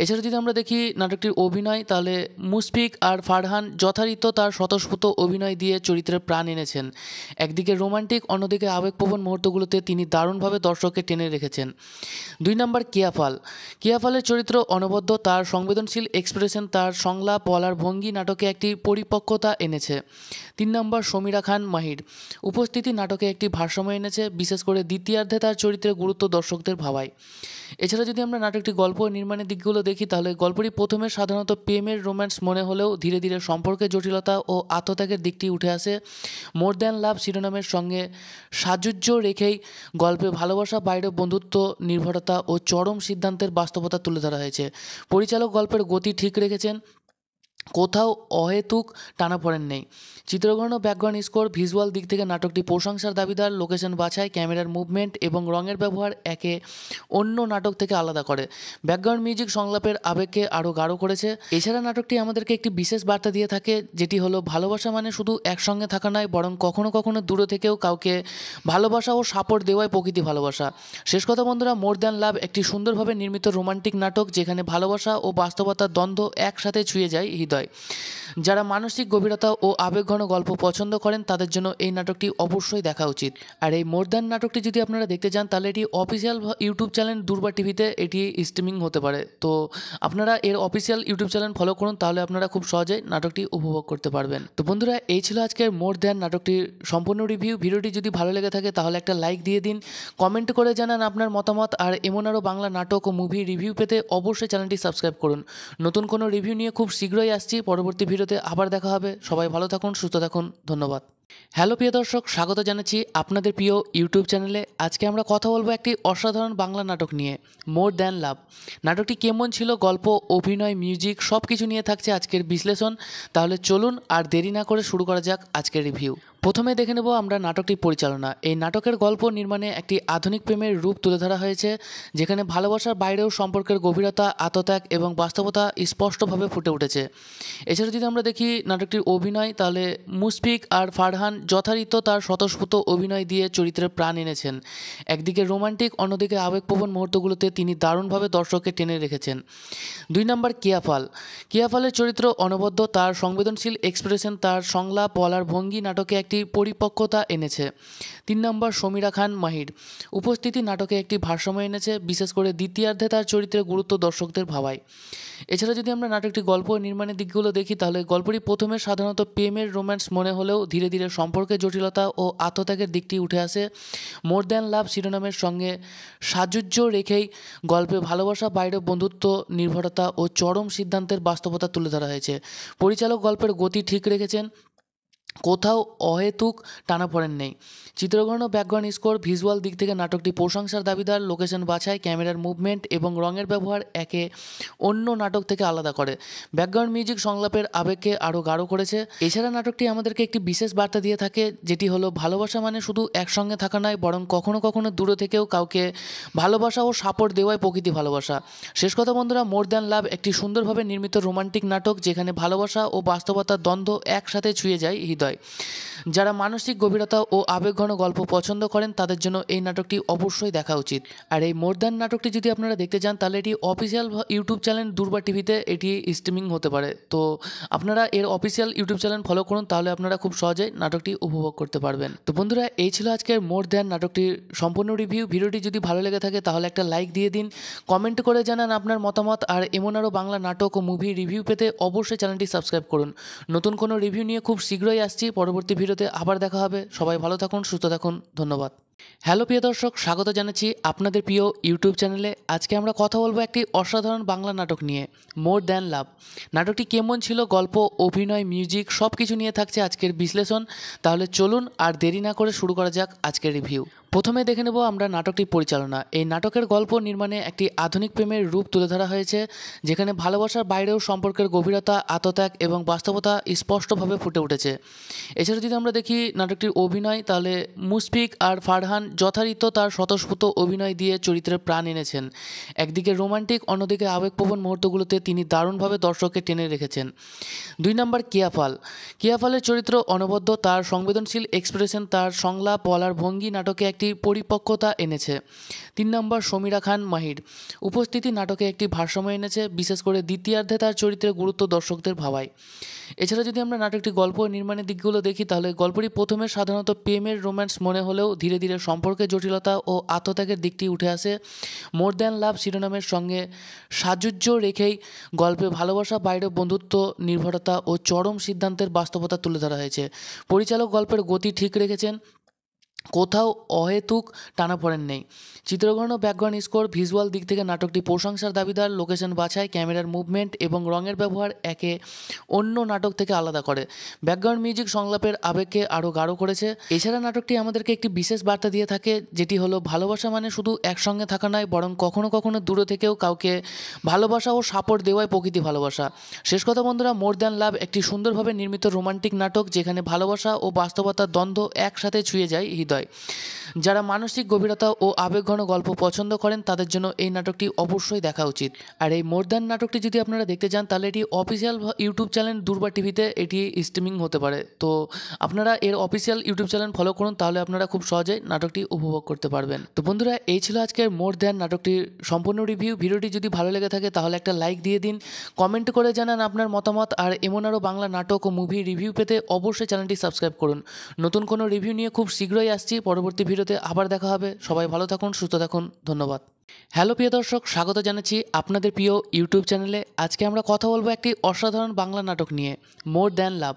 [SPEAKER 1] এছাড়া যদি আমরা দেখি নাটকটির অভিনয়, তাহলে মুশফিক আর ফারহান ফারহান যথারীতি তার স্বতঃস্ফূর্ত অভিনয় দিয়ে চরিত্রের প্রাণ এনেছেন। একদিকে রোমান্টিক, অন্যদিকে আবেগপ্রবণ মুহূর্তগুলোতে তিনি দারুণভাবে দর্শককে টেনে রেখেছেন। 2 নম্বর কেয়া পালের চরিত্র অনবদ্য, তার সংবেদনশীল এক্সপ্রেশন, তার সংলাপ বলার ভঙ্গি নাটকে একটি পরিপক্কতা এনেছে। 3 নম্বর সমীরা খান মাহির উপস্থিতি নাটকে একটি ভারসাম্য এনেছে, বিশেষ করে দ্বিতীয়ার্ধে তার চরিত্রের গুরুত্ব দর্শকদের ভাবায়। এছাড়া যদি আমরা নাটকটি গল্প ও নির্মাণের দিকগুলো দেখি, তাহলে গল্পটি প্রথমে সাধারণত প্রেমের রোম্যান্স মনে হলেও ধীরে ধীরে সম্পর্কের জটিলতা ও আত্মত্যাগের দিকটি উঠে আসে। মোর দ্যান লাভ শিরোনামের সঙ্গে সাযুজ্য রেখেই গল্পে ভালোবাসা, বাইরে বন্ধুত্ব, নির্ভরতা ও চরম সিদ্ধান্তের বাস্তবতা তুলে ধরা হয়েছে। পরিচালক গল্পের গতি ঠিক রেখেছেন, কোথাও অহেতুক টানাপোড়েন নেই। চিত্রগ্রহণ ও ব্যাকগ্রাউন্ড স্কোর, ভিজুয়াল দিক থেকে নাটকটি প্রশংসার দাবিদার। লোকেশন বাছাই, ক্যামেরার মুভমেন্ট এবং রঙের ব্যবহার একে অন্য নাটক থেকে আলাদা করে। ব্যাকগ্রাউন্ড মিউজিক সংলাপের আবেগকে আরও গাঢ় করেছে। এছাড়া নাটকটি আমাদেরকে একটি বিশেষ বার্তা দিয়ে থাকে, যেটি হলো ভালোবাসা মানে শুধু একসঙ্গে থাকা নয়, বরং কখনো কখনো দূরে থেকেও কাউকে ভালোবাসা ও সাপোর্ট দেওয়াই প্রকৃতি ভালোবাসা। শেষ কথা বন্ধুরা, মোর দ্যান লাভ একটি সুন্দরভাবে নির্মিত রোমান্টিক নাটক, যেখানে ভালোবাসা ও বাস্তবতার দ্বন্দ্ব একসাথে ছুঁয়ে যায় হৃদয়। যারা মানসিক গভীরতা ও আবেগঘন গল্প পছন্দ করেন তাদের জন্য এই নাটকটি অবশ্যই দেখা উচিত। আর এই মোর দ্যান নাটকটি যদি আপনারা দেখতে চান, তাহলে এটি অফিসিয়াল ইউটিউব চ্যানেল দুর্বা টিভিতে এটি স্ট্রিমিং হতে পারে। তো আপনারা এর অফিসিয়াল ইউটিউব চ্যানেল ফলো করুন, তাহলে আপনারা খুব সহজেই নাটকটি উপভোগ করতে পারবেন। তো বন্ধুরা, এই ছিল আজকের মোর দ্যান নাটকটির সম্পূর্ণ রিভিউ। ভিডিওটি যদি ভালো লেগে থাকে তাহলে একটা লাইক দিয়ে দিন, কমেন্ট করে জানান আপনার মতামত। আর এমন আরও বাংলা নাটক ও মুভি রিভিউ পেতে অবশ্যই চ্যানেলটি সাবস্ক্রাইব করুন। নতুন কোনো রিভিউ নিয়ে খুব শীঘ্রই আসছি। পরবর্তী ভিডিওতে আবার দেখা হবে। সবাই ভালো থাকুন, সুস্থ থাকুন, ধন্যবাদ। হ্যালো প্রিয় দর্শক, স্বাগত জানাচ্ছি আপনাদের প্রিয় ইউটিউব চ্যানেলে। আজকে আমরা কথা বলবো একটি অসাধারণ বাংলা নাটক নিয়ে, মোর দ্যান লাভ। নাটকটি কেমন ছিল, গল্প, অভিনয়, মিউজিক সব কিছু নিয়ে থাকছে আজকের বিশ্লেষণ। তাহলে চলুন আর দেরি না করে শুরু করা যাক আজকের রিভিউ। প্রথমে দেখে নেব আমরা নাটকটির পরিচালনা। এই নাটকের গল্প নির্মাণে একটি আধুনিক প্রেমের রূপ তুলে ধরা হয়েছে, যেখানে ভালোবাসার বাইরেও সম্পর্কের গভীরতা, আত্মত্যাগ এবং বাস্তবতা স্পষ্টভাবে ফুটে উঠেছে। এছাড়া যদি আমরা দেখি নাটকটির অভিনয়, তাহলে মুশফিক আর ফারহান যথারীতি তার স্বতঃস্ফূর্ত অভিনয় দিয়ে চরিত্রের প্রাণ এনেছেন। একদিকে রোমান্টিক, অন্যদিকে আবেগপ্রবণ মুহূর্তগুলোতে তিনি দারুণভাবে দর্শককে টেনে রেখেছেন। 2 নম্বর কেয়া পালের চরিত্র অনবদ্য, তার সংবেদনশীল এক্সপ্রেশন, তার সংলাপ বলার ভঙ্গি নাটকে একটি পরিপক্কতা এনেছে। 3 নম্বর সমীরা খান মাহির উপস্থিতি নাটকে একটি ভারসাম্য এনেছে, বিশেষ করে দ্বিতীয়ার্ধে তার চরিত্রের গুরুত্ব দর্শকদের ভাবায়। এছাড়া যদি আমরা নাটকটি গল্প ও নির্মাণের দিকগুলো দেখি, তাহলে গল্পটি প্রথমে সাধারণত প্রেমের রোম্যান্স মনে হলেও ধীরে ধীরে সম্পর্কের জটিলতা ও আত্মত্যাগের দিকটি উঠে আসে। মোর দ্যান লাভ শিরোনামের সঙ্গে সাযুজ্য রেখেই গল্পে ভালোবাসা, বাইরে বন্ধুত্ব, নির্ভরতা ও চরম সিদ্ধান্তের বাস্তবতা তুলে ধরা হয়েছে। পরিচালক গল্পের গতি ঠিক রেখেছেন, কোথাও অহেতুক টানাপোড়েন নেই। চিত্রগ্রহণ ও ব্যাকগ্রাউন্ড স্কোর, ভিজুয়াল দিক থেকে নাটকটি প্রশংসার দাবিদার। লোকেশন বাছাই, ক্যামেরার মুভমেন্ট এবং রঙের ব্যবহার একে অন্য নাটক থেকে আলাদা করে। ব্যাকগ্রাউন্ড মিউজিক সংলাপের আবেগকে আরও গাঢ় করেছে। এছাড়া নাটকটি আমাদেরকে একটি বিশেষ বার্তা দিয়ে থাকে, যেটি হলো ভালোবাসা মানে শুধু একসঙ্গে থাকা নয়, বরং কখনো কখনো দূরে থেকেও কাউকে ভালোবাসা ও সাপোর্ট দেওয়াই প্রকৃতি ভালোবাসা। শেষ কথা বন্ধুরা, মোর দ্যান লাভ একটি সুন্দরভাবে নির্মিত রোমান্টিক নাটক, যেখানে ভালোবাসা ও বাস্তবতার দ্বন্দ্ব একসাথে ছুঁয়ে যায় হৃদয়। যারা মানসিক গভীরতা ও আবেগঘন গল্প পছন্দ করেন তাদের জন্য এই নাটকটি অবশ্যই দেখা উচিত। আর এই মোর দ্যান নাটকটি যদি আপনারা দেখতে চান, তাহলে এটি অফিসিয়াল ইউটিউব চ্যানেল দুর্বা টিভিতে এটি স্ট্রিমিং হতে পারে। তো আপনারা এর অফিসিয়াল ইউটিউব চ্যানেল ফলো করুন, তাহলে আপনারা খুব সহজেই নাটকটি উপভোগ করতে পারবেন। তো বন্ধুরা, এই ছিল আজকের মোর দ্যান নাটকটির সম্পূর্ণ রিভিউ। ভিডিওটি যদি ভালো লেগে থাকে তাহলে একটা লাইক দিয়ে দিন, কমেন্ট করে জানান আপনার মতামত। আর এমন আরও বাংলা নাটক ও মুভি রিভিউ পেতে অবশ্যই চ্যানেলটি সাবস্ক্রাইব করুন। নতুন কোনো রিভিউ নিয়ে খুব শীঘ্রই আসছি। পরবর্তী ভিডিওতে আবার দেখা হবে। সবাই ভালো থাকুন, সুস্থ থাকুন, ধন্যবাদ। হ্যালো প্রিয় দর্শক, স্বাগত জানাচ্ছি আপনাদের প্রিয় ইউটিউব চ্যানেলে। আজকে আমরা কথা বলবো একটি অসাধারণ বাংলা নাটক নিয়ে, মোর দ্যান লাভ। নাটকটি কেমন ছিল, গল্প, অভিনয়, মিউজিক সব কিছু নিয়ে থাকছে আজকের বিশ্লেষণ। তাহলে চলুন আর দেরি না করে শুরু করা যাক আজকের রিভিউ। প্রথমে দেখে নেব আমরা নাটকটির পরিচালনা। এই নাটকের গল্প নির্মাণে একটি আধুনিক প্রেমের রূপ তুলে ধরা হয়েছে, যেখানে ভালোবাসার বাইরেও সম্পর্কের গভীরতা, আত্মত্যাগ এবং বাস্তবতা স্পষ্টভাবে ফুটে উঠেছে। এছাড়া যদি আমরা দেখি নাটকটির অভিনয়, তাহলে মুশফিক আর ফারহান ফারহান যথারীতি তার স্বতঃস্ফূর্ত অভিনয় দিয়ে চরিত্রে প্রাণ এনেছেন। একদিকে রোমান্টিক, অন্যদিকে আবেগপ্রবণ মুহূর্তগুলোতে তিনি দারুণভাবে দর্শককে টেনে রেখেছেন। 2 নম্বর কিয়াফালের চরিত্র অনবদ্য, তার সংবেদনশীল এক্সপ্রেশন, তার সংলাপ বলার ভঙ্গি নাটকে একটি পরিপক্কতা এনেছে। 3 নম্বর সমীরা খান মাহির উপস্থিতি নাটকে একটি ভারসাম্য এনেছে, বিশেষ করে দ্বিতীয়ার্ধে তার চরিত্রের গুরুত্ব দর্শকদের ভাবায়। এছাড়া যদি আমরা নাটকটি গল্প ও নির্মাণের দিকগুলো দেখি, তাহলে গল্পটি প্রথমে সাধারণত প্রেমের রোম্যান্স মনে হলেও ধীরে ধীরে সম্পর্কের জটিলতা ও আত্মত্যাগের দিকটি উঠে আসে। মোর দ্যান লাভ শিরোনামের সঙ্গে সাযুজ্য রেখেই গল্পে ভালোবাসা, বাইরে বন্ধুত্ব, নির্ভরতা ও চরম সিদ্ধান্তের বাস্তবতা তুলে ধরা হয়েছে। পরিচালক গল্পের গতি ঠিক রেখেছেন, কোথাও অহেতুক টানাপোড়েন নেই। চিত্রগ্রহণ ও ব্যাকগ্রাউন্ড স্কোর, ভিজুয়াল দিক থেকে নাটকটি প্রশংসার দাবিদার। লোকেশন বাছাই, ক্যামেরার মুভমেন্ট এবং রঙের ব্যবহার একে অন্য নাটক থেকে আলাদা করে। ব্যাকগ্রাউন্ড মিউজিক সংলাপের আবেগকে আরও গাঢ় করেছে। এছাড়া নাটকটি আমাদেরকে একটি বিশেষ বার্তা দিয়ে থাকে, যেটি হলো ভালোবাসা মানে শুধু একসঙ্গে থাকা নয়, বরং কখনো কখনো দূরে থেকেও কাউকে ভালোবাসা ও সাপোর্ট দেওয়াই প্রকৃতি ভালোবাসা। শেষ কথা বন্ধুরা, মোর দ্যান লাভ একটি সুন্দরভাবে নির্মিত রোমান্টিক নাটক, যেখানে ভালোবাসা ও বাস্তবতার দ্বন্দ্ব একসাথে ছুঁয়ে যায় হৃদয়। যারা মানসিক গভীরতা ও আবেগঘন গল্প পছন্দ করেন তাদের জন্য এই নাটকটি অবশ্যই দেখা উচিত। আর এই মোর দ্যান নাটকটি যদি আপনারা দেখতে চান, তাহলে এটি অফিসিয়াল ইউটিউব চ্যানেল দুর্বা টিভিতে এটি স্ট্রিমিং হতে পারে। তো আপনারা এর অফিসিয়াল ইউটিউব চ্যানেল ফলো করুন, তাহলে আপনারা খুব সহজেই নাটকটি উপভোগ করতে পারবেন। তো বন্ধুরা, এই ছিল আজকের মোর দ্যান নাটকটির সম্পূর্ণ রিভিউ। ভিডিওটি যদি ভালো লেগে থাকে তাহলে একটা লাইক দিয়ে দিন, কমেন্ট করে জানান আপনার মতামত। আর এমন আরও বাংলা নাটক ও মুভি রিভিউ পেতে অবশ্যই চ্যানেলটি সাবস্ক্রাইব করুন। নতুন কোনো রিভিউ নিয়ে খুব শীঘ্রই আসছি। পরবর্তী ভিডিওতে আবার দেখা হবে। সবাই ভালো থাকুন, সুস্থ থাকুন, ধন্যবাদ। হ্যালো প্রিয় দর্শক, স্বাগত জানাচ্ছি আপনাদের প্রিয় ইউটিউব চ্যানেলে। আজকে আমরা কথা বলবো একটি অসাধারণ বাংলা নাটক নিয়ে, মোর দ্যান লাভ।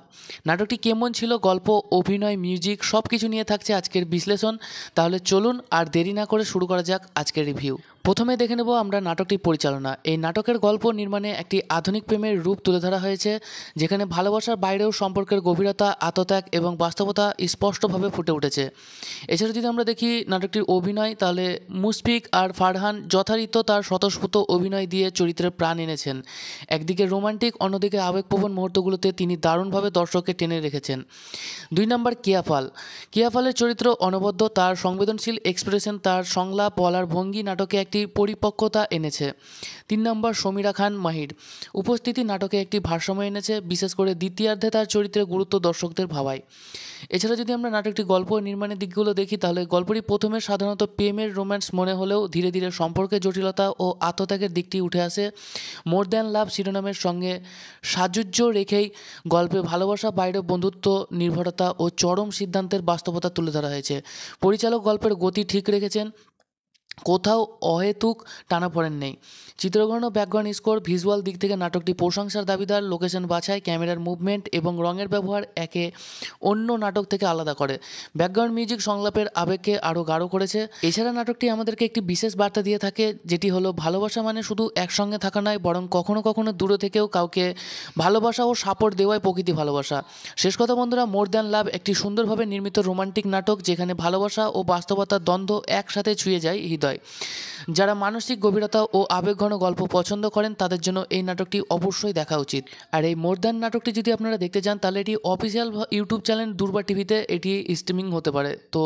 [SPEAKER 1] নাটকটি কেমন ছিল, গল্প, অভিনয়, মিউজিক সব কিছু নিয়ে থাকছে আজকের বিশ্লেষণ। তাহলে চলুন আর দেরি না করে শুরু করা যাক আজকের রিভিউ। প্রথমে দেখে নেব আমরা নাটকটির পরিচালনা। এই নাটকের গল্প নির্মাণে একটি আধুনিক প্রেমের রূপ তুলে ধরা হয়েছে, যেখানে ভালোবাসার বাইরেও সম্পর্কের গভীরতা, আত্মত্যাগ এবং বাস্তবতা স্পষ্টভাবে ফুটে উঠেছে। এছাড়া যদি আমরা দেখি নাটকটির অভিনয়, তাহলে মুশফিক আর ফারহান যথারীতি তার স্বতঃস্ফূর্ত অভিনয় দিয়ে চরিত্রে প্রাণ এনেছেন। একদিকে রোমান্টিক, অন্যদিকে আবেগপ্রবণ মুহূর্তগুলোতে তিনি দারুণভাবে দর্শককে টেনে রেখেছেন। 2 নম্বর কিয়াফালের চরিত্র অনবদ্য, তার সংবেদনশীল এক্সপ্রেশন, তার সংলাপ বলার ভঙ্গি নাটকে একটি পরিপক্কতা এনেছে। 3 নম্বর সমীরা খান মাহির উপস্থিতি নাটকে একটি ভারসাম্য এনেছে, বিশেষ করে দ্বিতীয়ার্ধে তার চরিত্রের গুরুত্ব দর্শকদের ভাবায়। এছাড়া যদি আমরা নাটকটি গল্প ও নির্মাণের দিকগুলো দেখি, তাহলে গল্পটি প্রথমে সাধারণত প্রেমের রোম্যান্স মনে হলেও ধীরে ধীরে সম্পর্কের জটিলতা ও আত্মত্যাগের দিকটি উঠে আসে। মোর দ্যান লাভ শিরোনামের সঙ্গে সাযুজ্য রেখেই গল্পে ভালোবাসা, বাইরে বন্ধুত্ব, নির্ভরতা ও চরম সিদ্ধান্তের বাস্তবতা তুলে ধরা হয়েছে। পরিচালক গল্পের গতি ঠিক রেখেছেন, কোথাও অহেতুক টানাপোড়েন নেই। চিত্রগ্রহণ ও ব্যাকগ্রাউন্ড স্কোর, ভিজুয়াল দিক থেকে নাটকটি প্রশংসার দাবিদার। লোকেশন বাছাই, ক্যামেরার মুভমেন্ট এবং রঙের ব্যবহার একে অন্য নাটক থেকে আলাদা করে। ব্যাকগ্রাউন্ড মিউজিক সংলাপের আবেগকে আরও গাঢ় করেছে। এছাড়া নাটকটি আমাদেরকে একটি বিশেষ বার্তা দিয়ে থাকে, যেটি হলো ভালোবাসা মানে শুধু একসঙ্গে থাকা নয়, বরং কখনো কখনো দূরে থেকেও কাউকে ভালোবাসা ও সাপোর্ট দেওয়াই প্রকৃতি ভালোবাসা। শেষ কথা বন্ধুরা, মোর দ্যান লাভ একটি সুন্দরভাবে নির্মিত রোমান্টিক নাটক, যেখানে ভালোবাসা ও বাস্তবতার দ্বন্দ্ব একসাথে ছুঁয়ে যায় হৃদয়। যারা মানসিক গভীরতা ও আবেগঘন গল্প পছন্দ করেন তাদের জন্য এই নাটকটি অবশ্যই দেখা উচিত। আর এই মোর দ্যান নাটকটি যদি আপনারা দেখতে চান, তাহলে এটি অফিসিয়াল ইউটিউব চ্যানেল দুর্বা টিভিতে এটি স্ট্রিমিং হতে পারে। তো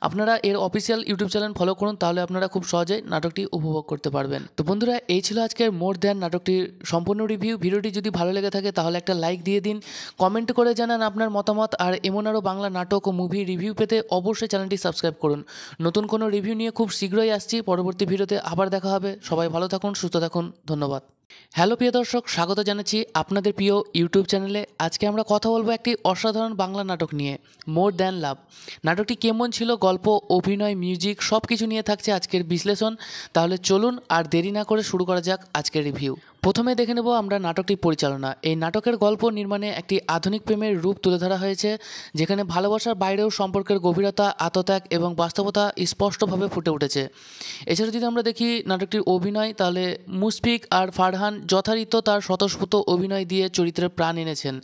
[SPEAKER 1] আপনারা এর অফিসিয়াল ইউটিউব চ্যানেল ফলো করুন, তাহলে আপনারা খুব সহজেই নাটকটি উপভোগ করতে পারবেন। তো বন্ধুরা, এই ছিল আজকের মোর দ্যান নাটকটির সম্পূর্ণ রিভিউ। ভিডিওটি যদি ভালো লেগে থাকে তাহলে একটা লাইক দিয়ে দিন, কমেন্ট করে জানান আপনার মতামত। আর এমন আরও বাংলা নাটক ও মুভি রিভিউ পেতে অবশ্যই চ্যানেলটি সাবস্ক্রাইব করুন। নতুন কোনো রিভিউ নিয়ে খুব শীঘ্রই আসছি। পরবর্তী ভিডিওতে আবার দেখা হবে। সবাই ভালো থাকুন, সুস্থ থাকুন, ধন্যবাদ। হ্যালো প্রিয় দর্শক, স্বাগত জানাচ্ছি আপনাদের প্রিয় ইউটিউব চ্যানেলে। আজকে আমরা কথা বলবো একটি অসাধারণ বাংলা নাটক নিয়ে, মোর দ্যান লাভ। নাটকটি কেমন ছিল, গল্প, অভিনয়, মিউজিক সব কিছু নিয়ে থাকছে আজকের বিশ্লেষণ। তাহলে চলুন আর দেরি না করে শুরু করা যাক আজকের রিভিউ। প্রথমে দেখে নেব আমরা নাটকটির পরিচালনা। এই নাটকের গল্প নির্মাণে একটি আধুনিক প্রেমের রূপ তুলে ধরা হয়েছে, যেখানে ভালোবাসার বাইরেও সম্পর্কের গভীরতা, আত্মত্যাগ এবং বাস্তবতা স্পষ্টভাবে ফুটে উঠেছে। এছাড়া যদি আমরা দেখি নাটকটির অভিনয়, তাহলে মুশফিক আর ফারহান যথারীতি তার স্বতঃস্ফূর্ত অভিনয় দিয়ে চরিত্রে প্রাণ এনেছেন।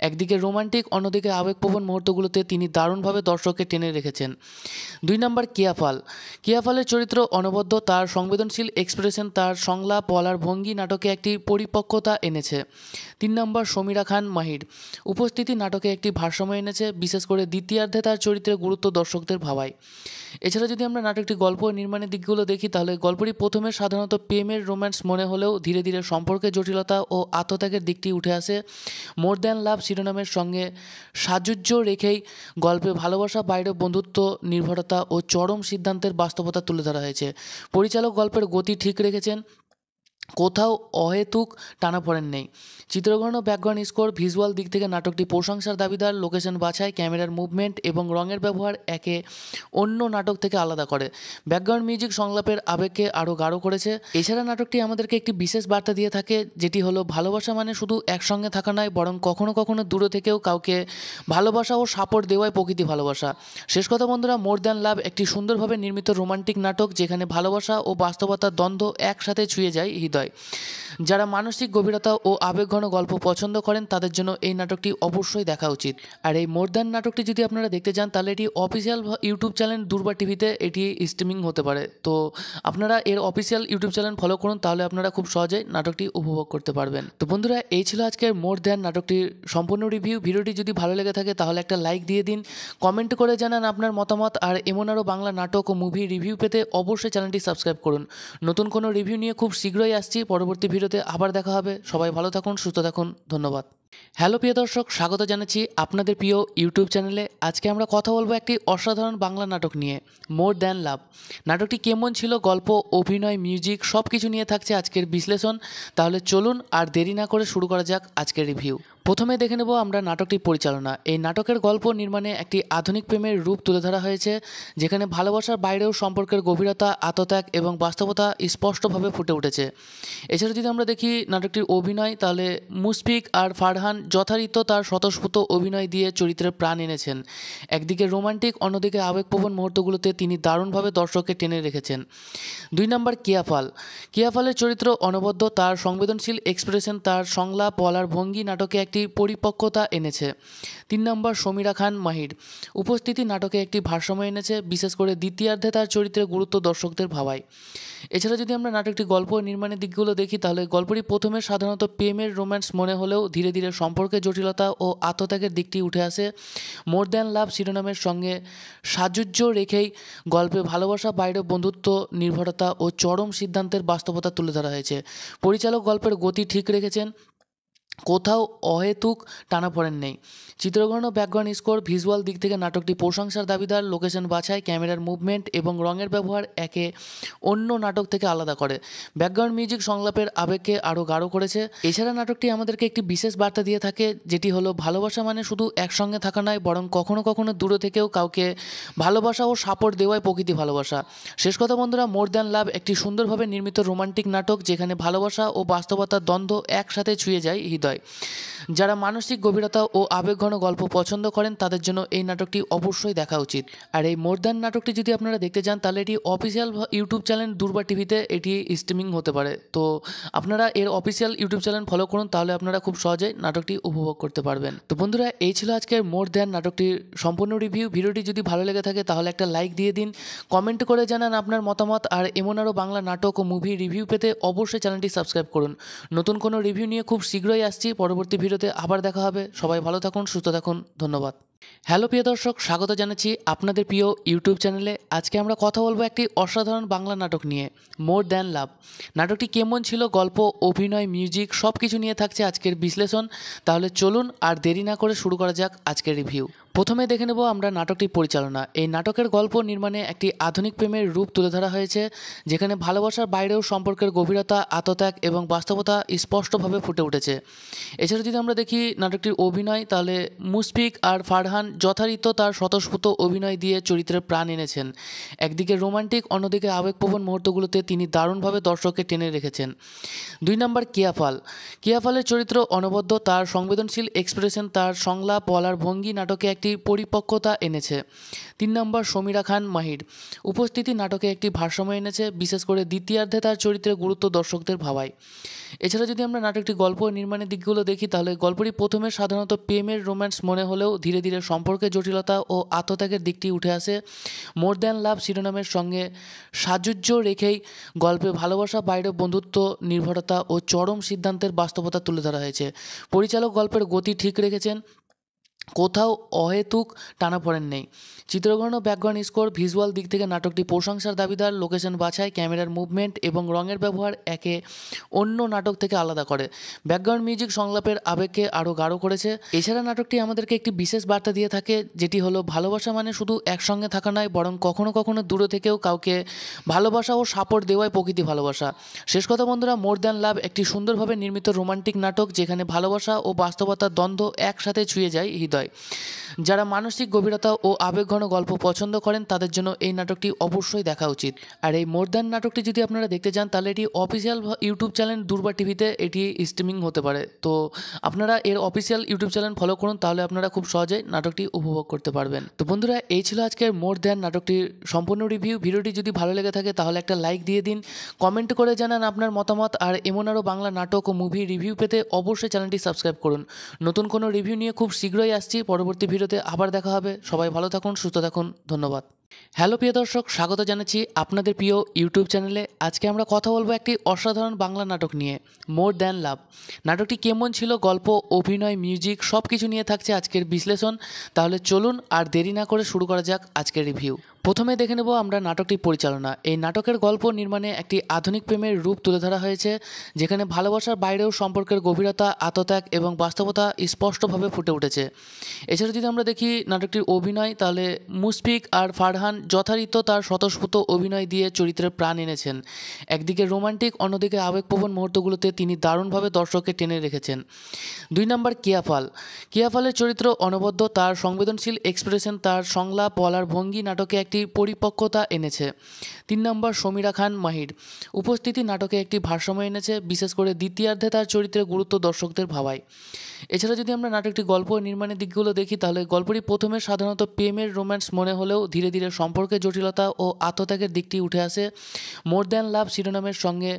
[SPEAKER 1] একদিকে রোমান্টিক, অন্যদিকে আবেগপ্রবণ মুহূর্তগুলোতে তিনি দারুণভাবে দর্শককে টেনে রেখেছেন। 2 নম্বর কিয়াফালের চরিত্র অনবদ্য, তার সংবেদনশীল এক্সপ্রেশন, তার সংলাপ বলার ভঙ্গি নাটকে একটি একটি পরিপক্কতা এনেছে। 3 নম্বর সমীরা খান মাহির উপস্থিতি নাটকে একটি ভারসাম্য এনেছে, বিশেষ করে দ্বিতীয়ার্ধে তার চরিত্রের গুরুত্ব দর্শকদের ভাবায়। এছাড়া যদি আমরা নাটকটি গল্প ও নির্মাণের দিকগুলো দেখি তাহলে গল্পটি প্রথমে সাধারণত প্রেমের রোম্যান্স মনে হলেও ধীরে ধীরে সম্পর্কের জটিলতা ও আত্মত্যাগের দিকটি উঠে আসে। মোর দ্যান লাভ শিরোনামের সঙ্গে সাযুজ্য রেখেই গল্পে ভালোবাসা, বাইরে বন্ধুত্ব, নির্ভরতা ও চরম সিদ্ধান্তের বাস্তবতা তুলে ধরা হয়েছে। পরিচালক গল্পের গতি ঠিক রেখেছেন, কোথাও অহেতুক টানাপোড়েন নেই। চিত্রগ্রহণ ও ব্যাকগ্রাউন্ড স্কোর, ভিজুয়াল দিক থেকে নাটকটি প্রশংসার দাবিদার। লোকেশন বাছাই, ক্যামেরার মুভমেন্ট এবং রঙের ব্যবহার একে অন্য নাটক থেকে আলাদা করে। ব্যাকগ্রাউন্ড মিউজিক সংলাপের আবেগকে আরও গাঢ় করেছে। এছাড়া নাটকটি আমাদেরকে একটি বিশেষ বার্তা দিয়ে থাকে, যেটি হলো ভালোবাসা মানে শুধু একসঙ্গে থাকা নয়, বরং কখনো কখনো দূরে থেকেও কাউকে ভালোবাসা ও সাপোর্ট দেওয়াই প্রকৃতি ভালোবাসা। শেষ কথা বন্ধুরা, মোর দ্যান লাভ একটি সুন্দরভাবে নির্মিত রোমান্টিক নাটক, যেখানে ভালোবাসা ও বাস্তবতার দ্বন্দ্ব একসাথে ছুঁয়ে যায় হৃদয়। যারা মানসিক গভীরতা ও আবেগঘন গল্প পছন্দ করেন তাদের জন্য এই নাটকটি অবশ্যই দেখা উচিত। আর এই মোর দ্যান নাটকটি যদি আপনারা দেখতে চান তাহলে এটি অফিসিয়াল ইউটিউব চ্যানেল দুর্বা টিভিতে এটি স্ট্রিমিং হতে পারে। তো আপনারা এর অফিসিয়াল ইউটিউব চ্যানেল ফলো করুন, তাহলে আপনারা খুব সহজেই নাটকটি উপভোগ করতে পারবেন। তো বন্ধুরা, এই ছিল আজকের মোর দ্যান নাটকটির সম্পূর্ণ রিভিউ। ভিডিওটি যদি ভালো লেগে থাকে তাহলে একটা লাইক দিয়ে দিন, কমেন্ট করে জানান আপনার মতামত। আর এমন আরও বাংলা নাটক ও মুভি রিভিউ পেতে অবশ্যই চ্যানেলটি সাবস্ক্রাইব করুন। নতুন কোনো রিভিউ নিয়ে খুব শীঘ্রই আসছি। পরবর্তী ভিডিওতে আবার দেখা হবে। সবাই ভালো থাকুন, সুস্থ থাকুন, ধন্যবাদ। হ্যালো প্রিয় দর্শক, স্বাগত জানাচ্ছি আপনাদের প্রিয় ইউটিউব চ্যানেলে। আজকে আমরা কথা বলবো একটি অসাধারণ বাংলা নাটক নিয়ে, মোর দ্যান লাভ। নাটকটি কেমন ছিল, গল্প, অভিনয়, মিউজিক সব কিছু নিয়ে থাকছে আজকের বিশ্লেষণ। তাহলে চলুন আর দেরি না করে শুরু করা যাক আজকের রিভিউ। প্রথমে দেখে নেব আমরা নাটকটির পরিচালনা। এই নাটকের গল্প নির্মাণে একটি আধুনিক প্রেমের রূপ তুলে ধরা হয়েছে, যেখানে ভালোবাসার বাইরেও সম্পর্কের গভীরতা, আত্মত্যাগ এবং বাস্তবতা স্পষ্টভাবে ফুটে উঠেছে। এছাড়া যদি আমরা দেখি নাটকটির অভিনয়, তাহলে মুশফিক আর ফারহান যথারীতি তার স্বতঃস্ফূর্ত অভিনয় দিয়ে চরিত্রের প্রাণ এনেছেন। একদিকে রোমান্টিক, অন্যদিকে আবেগপ্রবণ মুহূর্তগুলোতে তিনি দারুণভাবে দর্শককে টেনে রেখেছেন। 2 নম্বর কিয়াফালের চরিত্র অনবদ্য, তার সংবেদনশীল এক্সপ্রেশন, তার সংলাপ বলার ভঙ্গি নাটকে একটি পরিপক্কতা এনেছে। 3 নম্বর সমীরা খান মাহির উপস্থিতি নাটকে একটি ভারসাম্য এনেছে, বিশেষ করে দ্বিতীয়ার্ধে তার চরিত্রের গুরুত্ব দর্শকদের ভাবায়। এছাড়া যদি আমরা নাটকটি গল্প ও নির্মাণের দিকগুলো দেখি তাহলে গল্পটি প্রথমে সাধারণত প্রেমের রোম্যান্স মনে হলেও ধীরে ধীরে সম্পর্কের জটিলতা ও আত্মত্যাগের দিকটি উঠে আসে। মোর দ্যান লাভ শিরোনামের সঙ্গে সাযুজ্য রেখেই গল্পে ভালোবাসা, বাইরে বন্ধুত্ব, নির্ভরতা ও চরম সিদ্ধান্তের বাস্তবতা তুলে ধরা হয়েছে। পরিচালক গল্পের গতি ঠিক রেখেছেন, কোথাও অহেতুক টানাপোড়েন নেই। চিত্রগ্রহণ ও ব্যাকগ্রাউন্ড স্কোর, ভিজুয়াল দিক থেকে নাটকটি প্রশংসার দাবিদার। লোকেশন বাছাই, ক্যামেরার মুভমেন্ট এবং রঙের ব্যবহার একে অন্য নাটক থেকে আলাদা করে। ব্যাকগ্রাউন্ড মিউজিক সংলাপের আবেগকে আরও গাঢ় করেছে। এছাড়া নাটকটি আমাদেরকে একটি বিশেষ বার্তা দিয়ে থাকে, যেটি হলো ভালোবাসা মানে শুধু একসঙ্গে থাকা নয়, বরং কখনো কখনো দূরে থেকেও কাউকে ভালোবাসা ও সাপোর্ট দেওয়াই প্রকৃতি ভালোবাসা। শেষ কথা বন্ধুরা, মোর দ্যান লাভ একটি সুন্দরভাবে নির্মিত রোমান্টিক নাটক, যেখানে ভালোবাসা ও বাস্তবতার দ্বন্দ্ব একসাথে ছুঁয়ে যায় হৃদয়। যারা মানসিক গভীরতা ও আবেগঘন গল্প পছন্দ করেন তাদের জন্য এই নাটকটি অবশ্যই দেখা উচিত। আর এই মোর দ্যান নাটকটি যদি আপনারা দেখতে চান তাহলে এটি অফিসিয়াল ইউটিউব চ্যানেল দুর্বা টিভিতে এটি স্ট্রিমিং হতে পারে। তো আপনারা এর অফিসিয়াল ইউটিউব চ্যানেল ফলো করুন, তাহলে আপনারা খুব সহজেই নাটকটি উপভোগ করতে পারবেন। তো বন্ধুরা, এই ছিল আজকের মোর দ্যান নাটকটির সম্পূর্ণ রিভিউ। ভিডিওটি যদি ভালো লেগে থাকে তাহলে একটা লাইক দিয়ে দিন, কমেন্ট করে জানান আপনার মতামত। আর এমন আরও বাংলা নাটক ও মুভি রিভিউ পেতে অবশ্যই চ্যানেলটি সাবস্ক্রাইব করুন। নতুন কোনো রিভিউ নিয়ে খুব শীঘ্রই আসছি। পরবর্তী ভিডিওতে আবার দেখা হবে। সবাই ভালো থাকুন, সুস্থ থাকুন, ধন্যবাদ। হ্যালো প্রিয় দর্শক, স্বাগত জানাচ্ছি আপনাদের প্রিয় ইউটিউব চ্যানেলে। আজকে আমরা কথা বলবো একটি অসাধারণ বাংলা নাটক নিয়ে, মোর দ্যান লাভ। নাটকটি কেমন ছিল, গল্প, অভিনয়, মিউজিক সব কিছু নিয়ে থাকছে আজকের বিশ্লেষণ। তাহলে চলুন আর দেরি না করে শুরু করা যাক আজকের রিভিউ। প্রথমে দেখে নেব আমরা নাটকটির পরিচালনা। এই নাটকের গল্প নির্মাণে একটি আধুনিক প্রেমের রূপ তুলে ধরা হয়েছে, যেখানে ভালোবাসার বাইরেও সম্পর্কের গভীরতা, আত্মত্যাগ এবং বাস্তবতা স্পষ্টভাবে ফুটে উঠেছে। এছাড়া যদি আমরা দেখি নাটকটির অভিনয়, তাহলে মুশফিক আর ফারহান যথারীতি তার স্বতঃস্ফূর্ত অভিনয় দিয়ে চরিত্রের প্রাণ এনেছেন। একদিকে রোমান্টিক, অন্যদিকে আবেগপ্রবণ মুহূর্তগুলোতে তিনি দারুণভাবে দর্শককে টেনে রেখেছেন। 2 নম্বর কিয়াফালের চরিত্র অনবদ্য, তার সংবেদনশীল এক্সপ্রেশন, তার সংলাপ বলার ভঙ্গি নাটকে একটি একটি পরিপক্কতা এনেছে। 3 নম্বর সমীরা খান মাহির উপস্থিতি নাটকে একটি ভারসাম্য এনেছে, বিশেষ করে দ্বিতীয়ার্ধে তার চরিত্রের গুরুত্ব দর্শকদের ভাবায়। এছাড়া যদি আমরা নাটকটি গল্প ও নির্মাণের দিকগুলো দেখি তাহলে গল্পটি প্রথমে সাধারণত প্রেমের রোম্যান্স মনে হলেও ধীরে ধীরে সম্পর্কের জটিলতা ও আত্মত্যাগের দিকটি উঠে আসে। মোর দ্যান লাভ শিরোনামের সঙ্গে সাযুজ্য রেখেই গল্পে ভালোবাসা, বাইরে বন্ধুত্ব, নির্ভরতা ও চরম সিদ্ধান্তের বাস্তবতা তুলে ধরা হয়েছে। পরিচালক গল্পের গতি ঠিক রেখেছেন, কোথাও অহেতুক টানাপোড়েন নেই। চিত্রগ্রহণ ও ব্যাকগ্রাউন্ড স্কোর, ভিজুয়াল দিক থেকে নাটকটি প্রশংসার দাবিদার। লোকেশন বাছাই, ক্যামেরার মুভমেন্ট এবং রঙের ব্যবহার একে অন্য নাটক থেকে আলাদা করে। ব্যাকগ্রাউন্ড মিউজিক সংলাপের আবেগকে আরও গাঢ় করেছে। এছাড়া নাটকটি আমাদেরকে একটি বিশেষ বার্তা দিয়ে থাকে, যেটি হলো ভালোবাসা মানে শুধু একসঙ্গে থাকা নয়, বরং কখনো কখনো দূরে থেকেও কাউকে ভালোবাসা ও সাপোর্ট দেওয়াই প্রকৃতি ভালোবাসা। শেষ কথা বন্ধুরা, মোর দ্যান লাভ একটি সুন্দরভাবে নির্মিত রোমান্টিক নাটক, যেখানে ভালোবাসা ও বাস্তবতার দ্বন্দ্ব একসাথে ছুঁয়ে যায় হৃদয়। যারা মানসিক গভীরতা ও আবেগঘন গল্প পছন্দ করেন তাদের জন্য এই নাটকটি অবশ্যই দেখা উচিত। আর এই মোর দ্যান নাটকটি যদি আপনারা দেখতে চান তাহলে এটি অফিসিয়াল ইউটিউব চ্যানেল দুর্বা টিভিতে এটি স্ট্রিমিং হতে পারে। তো আপনারা এর অফিসিয়াল ইউটিউব চ্যানেল ফলো করুন, তাহলে আপনারা খুব সহজেই নাটকটি উপভোগ করতে পারবেন। তো বন্ধুরা, এই ছিল আজকের মোর দ্যান নাটকটির সম্পূর্ণ রিভিউ। ভিডিওটি যদি ভালো লেগে থাকে তাহলে একটা লাইক দিয়ে দিন, কমেন্ট করে জানান আপনার মতামত। আর এমন আরও বাংলা নাটক ও মুভি রিভিউ পেতে অবশ্যই চ্যানেলটি সাবস্ক্রাইব করুন। নতুন কোনো রিভিউ নিয়ে খুব শীঘ্রই আসছি। পরবর্তী ভিডিওতে আবার দেখা হবে। সবাই ভালো থাকুন, সুস্থ থাকুন, ধন্যবাদ। হ্যালো প্রিয় দর্শক, স্বাগত জানাচ্ছি আপনাদের প্রিয় ইউটিউব চ্যানেলে। আজকে আমরা কথা বলবো একটি অসাধারণ বাংলা নাটক নিয়ে, মোর দ্যান লাভ। নাটকটি কেমন ছিল, গল্প, অভিনয়, মিউজিক সব কিছু নিয়ে থাকছে আজকের বিশ্লেষণ। তাহলে চলুন আর দেরি না করে শুরু করা যাক আজকের রিভিউ। প্রথমে দেখে নেব আমরা নাটকটির পরিচালনা। এই নাটকের গল্প নির্মাণে একটি আধুনিক প্রেমের রূপ তুলে ধরা হয়েছে, যেখানে ভালোবাসার বাইরেও সম্পর্কের গভীরতা, আত্মত্যাগ এবং বাস্তবতা স্পষ্টভাবে ফুটে উঠেছে। এছাড়া যদি আমরা দেখি নাটকটির অভিনয়, তাহলে মুশফিক আর ফারহান যথারীতি তার স্বতঃস্ফূর্ত অভিনয় দিয়ে চরিত্রের প্রাণ এনেছেন। একদিকে রোমান্টিক, অন্যদিকে আবেগপ্রবণ মুহূর্তগুলোতে তিনি দারুণভাবে দর্শককে টেনে রেখেছেন। 2 নম্বর কিয়াফালের চরিত্র অনবদ্য, তার সংবেদনশীল এক্সপ্রেশন, তার সংলাপ বলার ভঙ্গি নাটকে একটি পরিপক্কতা এনেছে। 3 নম্বর সমীরা খান মাহির উপস্থিতি নাটকে একটি ভারসাম্য এনেছে, বিশেষ করে দ্বিতীয়ার্ধে তার চরিত্রের গুরুত্ব দর্শকদের ভাবায়। এছাড়া যদি আমরা নাটকটি গল্প ও নির্মাণের দিকগুলো দেখি তাহলে গল্পটি প্রথমে সাধারণত প্রেমের রোম্যান্স মনে হলেও ধীরে ধীরে সম্পর্কের জটিলতা ও আত্মত্যাগের দিকটি উঠে আসে। মোর দ্যান লাভ শিরোনামের সঙ্গে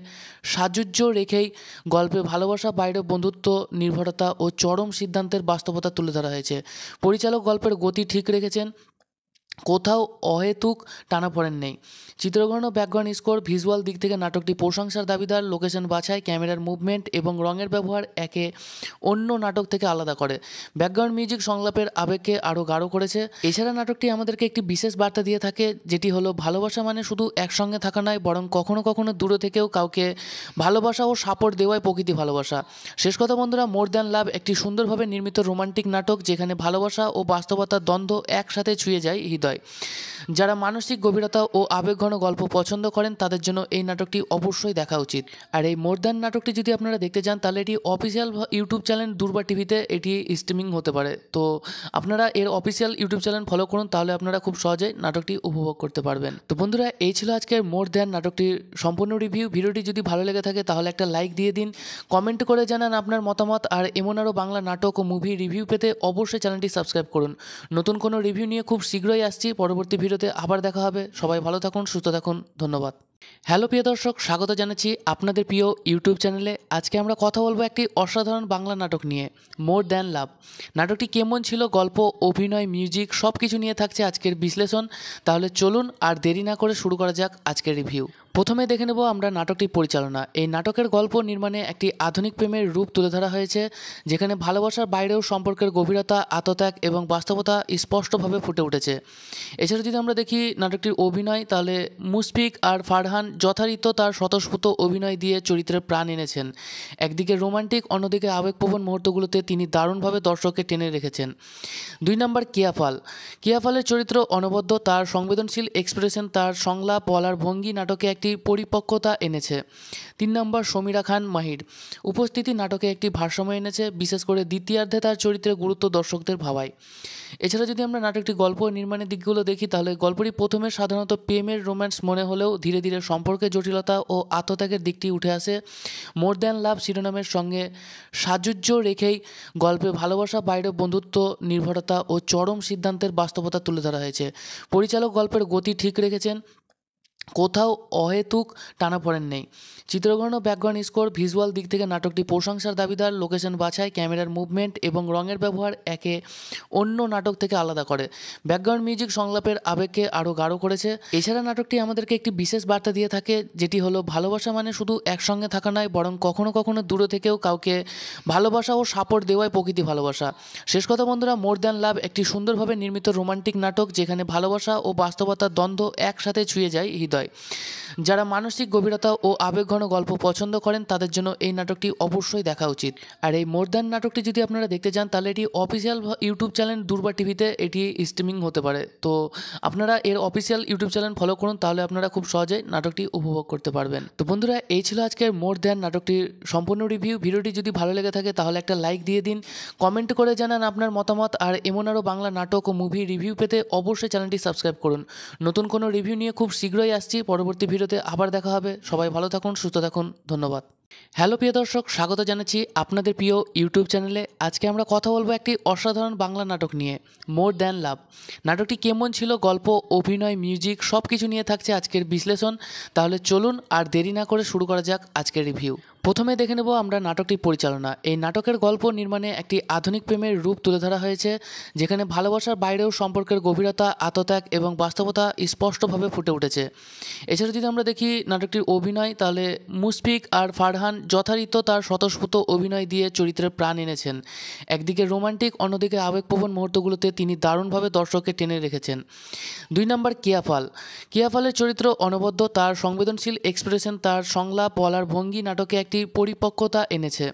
[SPEAKER 1] সাযুজ্য রেখেই গল্পে ভালোবাসা, বাইরে বন্ধুত্ব, নির্ভরতা ও চরম সিদ্ধান্তের বাস্তবতা তুলে ধরা হয়েছে। পরিচালক গল্পের গতি ঠিক রেখেছেন, কোথাও অহেতুক টানাপোড়েন নেই। চিত্রগ্রহণ ও ব্যাকগ্রাউন্ড স্কোর, ভিজুয়াল দিক থেকে নাটকটি প্রশংসার দাবিদার। লোকেশন বাছাই, ক্যামেরার মুভমেন্ট এবং রঙের ব্যবহার একে অন্য নাটক থেকে আলাদা করে। ব্যাকগ্রাউন্ড মিউজিক সংলাপের আবেগকে আরও গাঢ় করেছে। এছাড়া নাটকটি আমাদেরকে একটি বিশেষ বার্তা দিয়ে থাকে, যেটি হলো ভালোবাসা মানে শুধু একসঙ্গে থাকা নয়, বরং কখনো কখনো দূরে থেকেও কাউকে ভালোবাসা ও সাপোর্ট দেওয়াই প্রকৃতি ভালোবাসা। শেষ কথা বন্ধুরা, মোর দ্যান লাভ একটি সুন্দরভাবে নির্মিত রোমান্টিক নাটক, যেখানে ভালোবাসা ও বাস্তবতার দ্বন্দ্ব একসাথে ছুঁয়ে যায় হৃদয়। যারা মানসিক গভীরতা ও আবেগঘন গল্প পছন্দ করেন তাদের জন্য এই নাটকটি অবশ্যই দেখা উচিত। আর এই মোর দ্যান নাটকটি যদি আপনারা দেখতে চান তাহলে এটি অফিসিয়াল ইউটিউব চ্যানেল দুর্বা টিভিতে এটি স্ট্রিমিং হতে পারে। তো আপনারা এর অফিসিয়াল ইউটিউব চ্যানেল ফলো করুন, তাহলে আপনারা খুব সহজেই নাটকটি উপভোগ করতে পারবেন। তো বন্ধুরা, এই ছিল আজকের মোর দ্যান নাটকটির সম্পূর্ণ রিভিউ। ভিডিওটি যদি ভালো লেগে থাকে তাহলে একটা লাইক দিয়ে দিন, কমেন্ট করে জানান আপনার মতামত। আর এমন আরও বাংলা নাটক ও মুভি রিভিউ পেতে অবশ্যই চ্যানেলটি সাবস্ক্রাইব করুন। নতুন কোনো রিভিউ নিয়ে খুব শীঘ্রই আসছি। পরবর্তী ভিডিওতে আবার দেখা হবে। সবাই ভালো থাকুন, সুস্থ থাকুন, ধন্যবাদ। হ্যালো প্রিয় দর্শক, স্বাগত জানাচ্ছি আপনাদের প্রিয় ইউটিউব চ্যানেলে। আজকে আমরা কথা বলবো একটি অসাধারণ বাংলা নাটক নিয়ে, মোর দ্যান লাভ। নাটকটি কেমন ছিল, গল্প, অভিনয়, মিউজিক সব কিছু নিয়ে থাকছে আজকের বিশ্লেষণ। তাহলে চলুন আর দেরি না করে শুরু করা যাক আজকের রিভিউ। প্রথমে দেখে নেব আমরা নাটকটির পরিচালনা। এই নাটকের গল্প নির্মাণে একটি আধুনিক প্রেমের রূপ তুলে ধরা হয়েছে, যেখানে ভালোবাসার বাইরেও সম্পর্কের গভীরতা, আত্মত্যাগ এবং বাস্তবতা স্পষ্টভাবে ফুটে উঠেছে। এছাড়া যদি আমরা দেখি নাটকটির অভিনয়, তাহলে মুশফিক আর ফারহান যথারীতি তার স্বতঃস্ফূর্ত অভিনয় দিয়ে চরিত্রের প্রাণ এনেছেন। একদিকে রোমান্টিক, অন্যদিকে আবেগপ্রবণ মুহূর্তগুলোতে তিনি দারুণভাবে দর্শককে টেনে রেখেছেন। 2 নম্বর কিয়াফালের চরিত্র অনবদ্য, তার সংবেদনশীল এক্সপ্রেশন, তার সংলাপ বলার ভঙ্গি নাটকে একটি একটি পরিপক্কতা এনেছে। 3 নম্বর সমীরা খান মাহির উপস্থিতি নাটকে একটি ভারসাম্য এনেছে, বিশেষ করে দ্বিতীয়ার্ধে তার চরিত্রের গুরুত্ব দর্শকদের ভাবায়। এছাড়া যদি আমরা নাটকটি গল্প ও নির্মাণের দিকগুলো দেখি তাহলে গল্পটি প্রথমে সাধারণত প্রেমের রোম্যান্স মনে হলেও ধীরে ধীরে সম্পর্কের জটিলতা ও আত্মত্যাগের দিকটি উঠে আসে। মোর দ্যান লাভ শিরোনামের সঙ্গে সাযুজ্য রেখেই গল্পে ভালোবাসা, বাইরে বন্ধুত্ব, নির্ভরতা ও চরম সিদ্ধান্তের বাস্তবতা তুলে ধরা হয়েছে। পরিচালক গল্পের গতি ঠিক রেখেছেন, কোথাও অহেতুক টানাপোড়েন নেই। চিত্রগ্রহণ ও ব্যাকগ্রাউন্ড স্কোর, ভিজুয়াল দিক থেকে নাটকটি প্রশংসার দাবিদার। লোকেশন বাছাই, ক্যামেরার মুভমেন্ট এবং রঙের ব্যবহার একে অন্য নাটক থেকে আলাদা করে। ব্যাকগ্রাউন্ড মিউজিক সংলাপের আবেগকে আরও গাঢ় করেছে। এছাড়া নাটকটি আমাদেরকে একটি বিশেষ বার্তা দিয়ে থাকে, যেটি হলো ভালোবাসা মানে শুধু একসঙ্গে থাকা নয়, বরং কখনো কখনো দূরে থেকেও কাউকে ভালোবাসা ও সাপোর্ট দেওয়াই প্রকৃতি ভালোবাসা। শেষ কথা বন্ধুরা, মোর দ্যান লাভ একটি সুন্দরভাবে নির্মিত রোমান্টিক নাটক, যেখানে ভালোবাসা ও বাস্তবতার দ্বন্দ্ব একসাথে ছুঁয়ে যায় হৃদয়। যারা মানসিক গভীরতা ও আবেগঘন গল্প পছন্দ করেন তাদের জন্য এই নাটকটি অবশ্যই দেখা উচিত। আর এই মোর দ্যান নাটকটি যদি আপনারা দেখতে চান তাহলে এটি অফিসিয়াল ইউটিউব চ্যানেল দুর্বা টিভিতে এটি স্ট্রিমিং হতে পারে। তো আপনারা এর অফিসিয়াল ইউটিউব চ্যানেল ফলো করুন, তাহলে আপনারা খুব সহজেই নাটকটি উপভোগ করতে পারবেন। তো বন্ধুরা, এই ছিল আজকের মোর দ্যান নাটকটির সম্পূর্ণ রিভিউ। ভিডিওটি যদি ভালো লেগে থাকে তাহলে একটা লাইক দিয়ে দিন, কমেন্ট করে জানান আপনার মতামত। আর এমন আরও বাংলা নাটক ও মুভি রিভিউ পেতে অবশ্যই চ্যানেলটি সাবস্ক্রাইব করুন। নতুন কোনো রিভিউ নিয়ে খুব শীঘ্রই আসছি। পরবর্তী ভিডিওতে আবার দেখা হবে। সবাই ভালো থাকুন, সুস্থ থাকুন, ধন্যবাদ। হ্যালো প্রিয় দর্শক, স্বাগত জানাচ্ছি আপনাদের প্রিয় ইউটিউব চ্যানেলে। আজকে আমরা কথা বলবো একটি অসাধারণ বাংলা নাটক নিয়ে, মোর দ্যান লাভ। নাটকটি কেমন ছিল, গল্প, অভিনয়, মিউজিক সব কিছু নিয়ে থাকছে আজকের বিশ্লেষণ। তাহলে চলুন আর দেরি না করে শুরু করা যাক আজকের রিভিউ। প্রথমে দেখে নেব আমরা নাটকটির পরিচালনা। এই নাটকের গল্প নির্মাণে একটি আধুনিক প্রেমের রূপ তুলে ধরা হয়েছে, যেখানে ভালোবাসার বাইরেও সম্পর্কের গভীরতা, আত্মত্যাগ এবং বাস্তবতা স্পষ্টভাবে ফুটে উঠেছে। এছাড়া যদি আমরা দেখি নাটকটির অভিনয়, তাহলে মুশফিক আর ফারহান যথারীত তার স্বতঃস্ফূর্ত অভিনয় দিয়ে চরিত্রের প্রাণ এনেছেন। একদিকে রোমান্টিক, অন্যদিকে আবেগপ্রবণ মুহূর্তগুলোতে তিনি দারুণভাবে দর্শককে টেনে রেখেছেন। 2 নম্বর কিয়াফালের চরিত্র অনবদ্য, তার সংবেদনশীল এক্সপ্রেশন, তার সংলাপ বলার ভঙ্গি নাটকে একটি পরিপক্কতা এনেছে।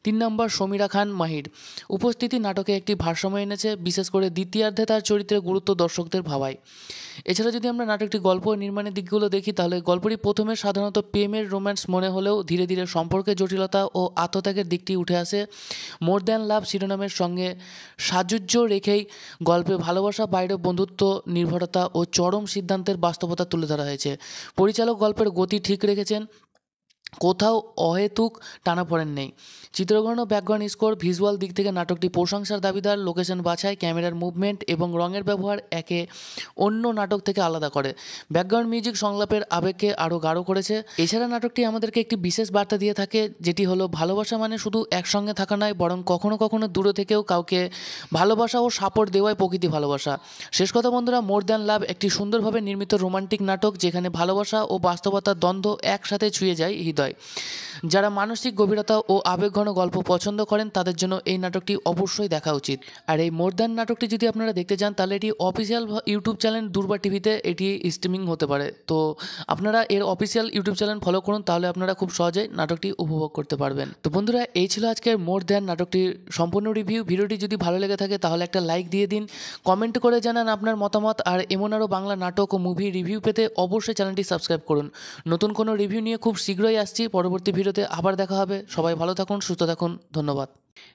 [SPEAKER 1] 3 নম্বর সমীরা খান মাহির উপস্থিতি নাটকে একটি ভারসাম্য এনেছে, বিশেষ করে দ্বিতীয়ার্ধে তার চরিত্রের গুরুত্ব দর্শকদের ভাবায়। এছাড়া যদি আমরা নাটকটি গল্প ও নির্মাণের দিকগুলো দেখি তাহলে গল্পটি প্রথমে সাধারণত প্রেমের রোম্যান্স মনে হলেও ধীরে ধীরে সম্পর্কের জটিলতা ও আত্মত্যাগের দিকটি উঠে আসে। মোর দ্যান লাভ শিরোনামের সঙ্গে সাযুজ্য রেখেই গল্পে ভালোবাসা, বাইরে বন্ধুত্ব, নির্ভরতা ও চরম সিদ্ধান্তের বাস্তবতা তুলে ধরা হয়েছে। পরিচালক গল্পের গতি ঠিক রেখেছেন, কোথাও অহেতুক টানাপোড়েন নেই। চিত্রগ্রহণ ও ব্যাকগ্রাউন্ড স্কোর, ভিজুয়াল দিক থেকে নাটকটি প্রশংসার দাবিদার। লোকেশন বাছাই, ক্যামেরার মুভমেন্ট এবং রঙের ব্যবহার একে অন্য নাটক থেকে আলাদা করে। ব্যাকগ্রাউন্ড মিউজিক সংলাপের আবেগকে আরও গাঢ় করেছে। এছাড়া নাটকটি আমাদেরকে একটি বিশেষ বার্তা দিয়ে থাকে, যেটি হলো ভালোবাসা মানে শুধু একসঙ্গে থাকা নয়, বরং কখনো কখনো দূরে থেকেও কাউকে ভালোবাসা ও সাপোর্ট দেওয়াই প্রকৃতি ভালোবাসা। শেষ কথা বন্ধুরা, মোর দ্যান লাভ একটি সুন্দরভাবে নির্মিত রোমান্টিক নাটক, যেখানে ভালোবাসা ও বাস্তবতার দ্বন্দ্ব একসাথে ছুঁয়ে যায় হৃদয়। যারা মানসিক গভীরতা ও আবেগঘন গল্প পছন্দ করেন তাদের জন্য এই নাটকটি অবশ্যই দেখা উচিত। আর এই মোর দ্যান নাটকটি যদি আপনারা দেখতে চান তাহলে এটি অফিসিয়াল ইউটিউব চ্যানেল দুর্বা টিভিতে এটি স্ট্রিমিং হতে পারে। তো আপনারা এর অফিসিয়াল ইউটিউব চ্যানেল ফলো করুন, তাহলে আপনারা খুব সহজেই নাটকটি উপভোগ করতে পারবেন। তো বন্ধুরা, এই ছিল আজকের মোর দ্যান নাটকটির সম্পূর্ণ রিভিউ। ভিডিওটি যদি ভালো লেগে থাকে তাহলে একটা লাইক দিয়ে দিন, কমেন্ট করে জানান আপনার মতামত। আর এমন আরও বাংলা নাটক ও মুভি রিভিউ পেতে অবশ্যই চ্যানেলটি সাবস্ক্রাইব করুন। নতুন কোনো রিভিউ নিয়ে খুব শীঘ্রই আসছি। পরবর্তী ভিডিওতে আবার দেখা হবে। সবাই ভালো থাকুন, সুস্থ থাকুন, ধন্যবাদ।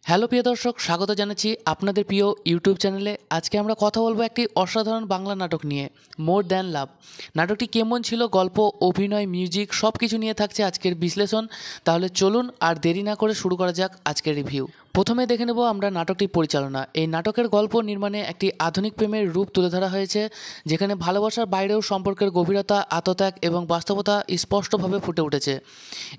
[SPEAKER 1] হ্যালো প্রিয় দর্শক, স্বাগত জানাচ্ছি আপনাদের প্রিয় ইউটিউব চ্যানেলে। আজকে আমরা কথা বলবো একটি অসাধারণ বাংলা নাটক নিয়ে, মোর দ্যান লাভ। নাটকটি কেমন ছিল, গল্প, অভিনয়, মিউজিক সব কিছু নিয়ে থাকছে আজকের বিশ্লেষণ। তাহলে চলুন আর দেরি না করে শুরু করা যাক আজকের রিভিউ। প্রথমে দেখে নেব আমরা নাটকটির পরিচালনা। এই নাটকের গল্প নির্মাণে একটি আধুনিক প্রেমের রূপ তুলে ধরা হয়েছে, যেখানে ভালোবাসার বাইরেও সম্পর্কের গভীরতা, আত্মত্যাগ এবং বাস্তবতা স্পষ্টভাবে ফুটে উঠেছে।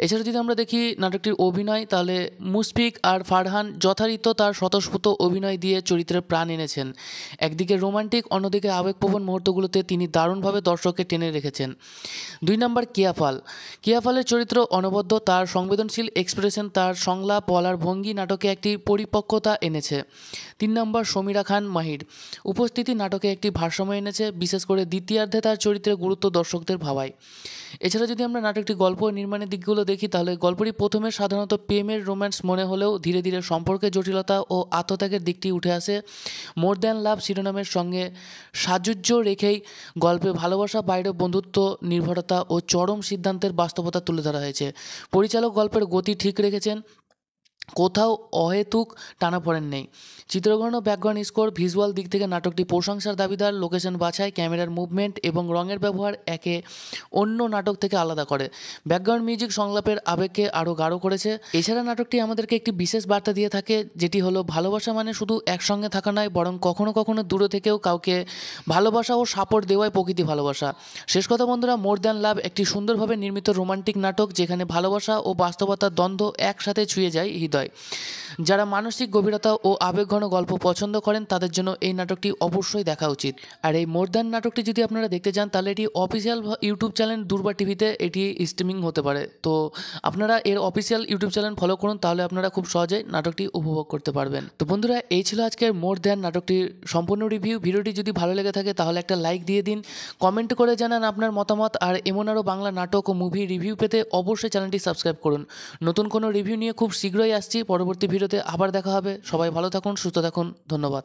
[SPEAKER 1] এছাড়া যদি আমরা দেখি নাটকটির অভিনয়, তাহলে মুশফিক আর ফারহান যথারীত তার স্বতঃস্ফূর্ত অভিনয় দিয়ে চরিত্রের প্রাণ এনেছেন। একদিকে রোমান্টিক, অন্যদিকে আবেগপ্রবণ মুহূর্তগুলোতে তিনি দারুণভাবে দর্শককে টেনে রেখেছেন। 2 নম্বর কিয়াফালের চরিত্র অনবদ্য, তার সংবেদনশীল এক্সপ্রেশন, তার সংলাপ বলার ভঙ্গি নাটকে একটি একটি পরিপক্কতা এনেছে। 3 নম্বর সমীরা খান মাহির উপস্থিতি নাটকে একটি ভারসাম্য এনেছে, বিশেষ করে দ্বিতীয়ার্ধে তার চরিত্রের গুরুত্ব দর্শকদের ভাবায়। এছাড়া যদি আমরা নাটকটি গল্প ও নির্মাণের দিকগুলো দেখি তাহলে গল্পটি প্রথমে সাধারণত প্রেমের রোম্যান্স মনে হলেও ধীরে ধীরে সম্পর্কের জটিলতা ও আত্মত্যাগের দিকটি উঠে আসে। মোর দ্যান লাভ শিরোনামের সঙ্গে সাযুজ্য রেখেই গল্পে ভালোবাসা, বাইরে বন্ধুত্ব, নির্ভরতা ও চরম সিদ্ধান্তের বাস্তবতা তুলে ধরা হয়েছে। পরিচালক গল্পের গতি ঠিক রেখেছেন, কোথাও অহেতুক টানাপোড়েন নেই। চিত্রগ্রহণ ও ব্যাকগ্রাউন্ড স্কোর, ভিজুয়াল দিক থেকে নাটকটি প্রশংসার দাবিদার। লোকেশন বাছাই, ক্যামেরার মুভমেন্ট এবং রঙের ব্যবহার একে অন্য নাটক থেকে আলাদা করে। ব্যাকগ্রাউন্ড মিউজিক সংলাপের আবেগকে আরও গাঢ় করেছে। এছাড়া নাটকটি আমাদেরকে একটি বিশেষ বার্তা দিয়ে থাকে, যেটি হলো ভালোবাসা মানে শুধু একসঙ্গে থাকা নয়, বরং কখনো কখনো দূরে থেকেও কাউকে ভালোবাসা ও সাপোর্ট দেওয়াই প্রকৃতি ভালোবাসা। শেষ কথা বন্ধুরা, মোর দ্যান লাভ একটি সুন্দরভাবে নির্মিত রোমান্টিক নাটক, যেখানে ভালোবাসা ও বাস্তবতার দ্বন্দ্ব একসাথে ছুঁয়ে যায় হৃদয়। যারা মানসিক গভীরতা ও আবেগঘন গল্প পছন্দ করেন তাদের জন্য এই নাটকটি অবশ্যই দেখা উচিত। আর এই মোর দ্যান নাটকটি যদি আপনারা দেখতে চান তাহলে এটি অফিসিয়াল ইউটিউব চ্যানেল দুর্বা টিভিতে এটি স্ট্রিমিং হতে পারে। তো আপনারা এর অফিসিয়াল ইউটিউব চ্যানেল ফলো করুন, তাহলে আপনারা খুব সহজেই নাটকটি উপভোগ করতে পারবেন। তো বন্ধুরা, এই ছিল আজকের মোর দ্যান নাটকটির সম্পূর্ণ রিভিউ। ভিডিওটি যদি ভালো লেগে থাকে তাহলে একটা লাইক দিয়ে দিন, কমেন্ট করে জানান আপনার মতামত। আর এমন আরও বাংলা নাটক ও মুভি রিভিউ পেতে অবশ্যই চ্যানেলটি সাবস্ক্রাইব করুন। নতুন কোনো রিভিউ নিয়ে খুব শীঘ্রই আসছি। পরবর্তী ভিডিওতে আবার দেখা হবে। সবাই ভালো থাকুন, সুস্থ থাকুন। ধন্যবাদ।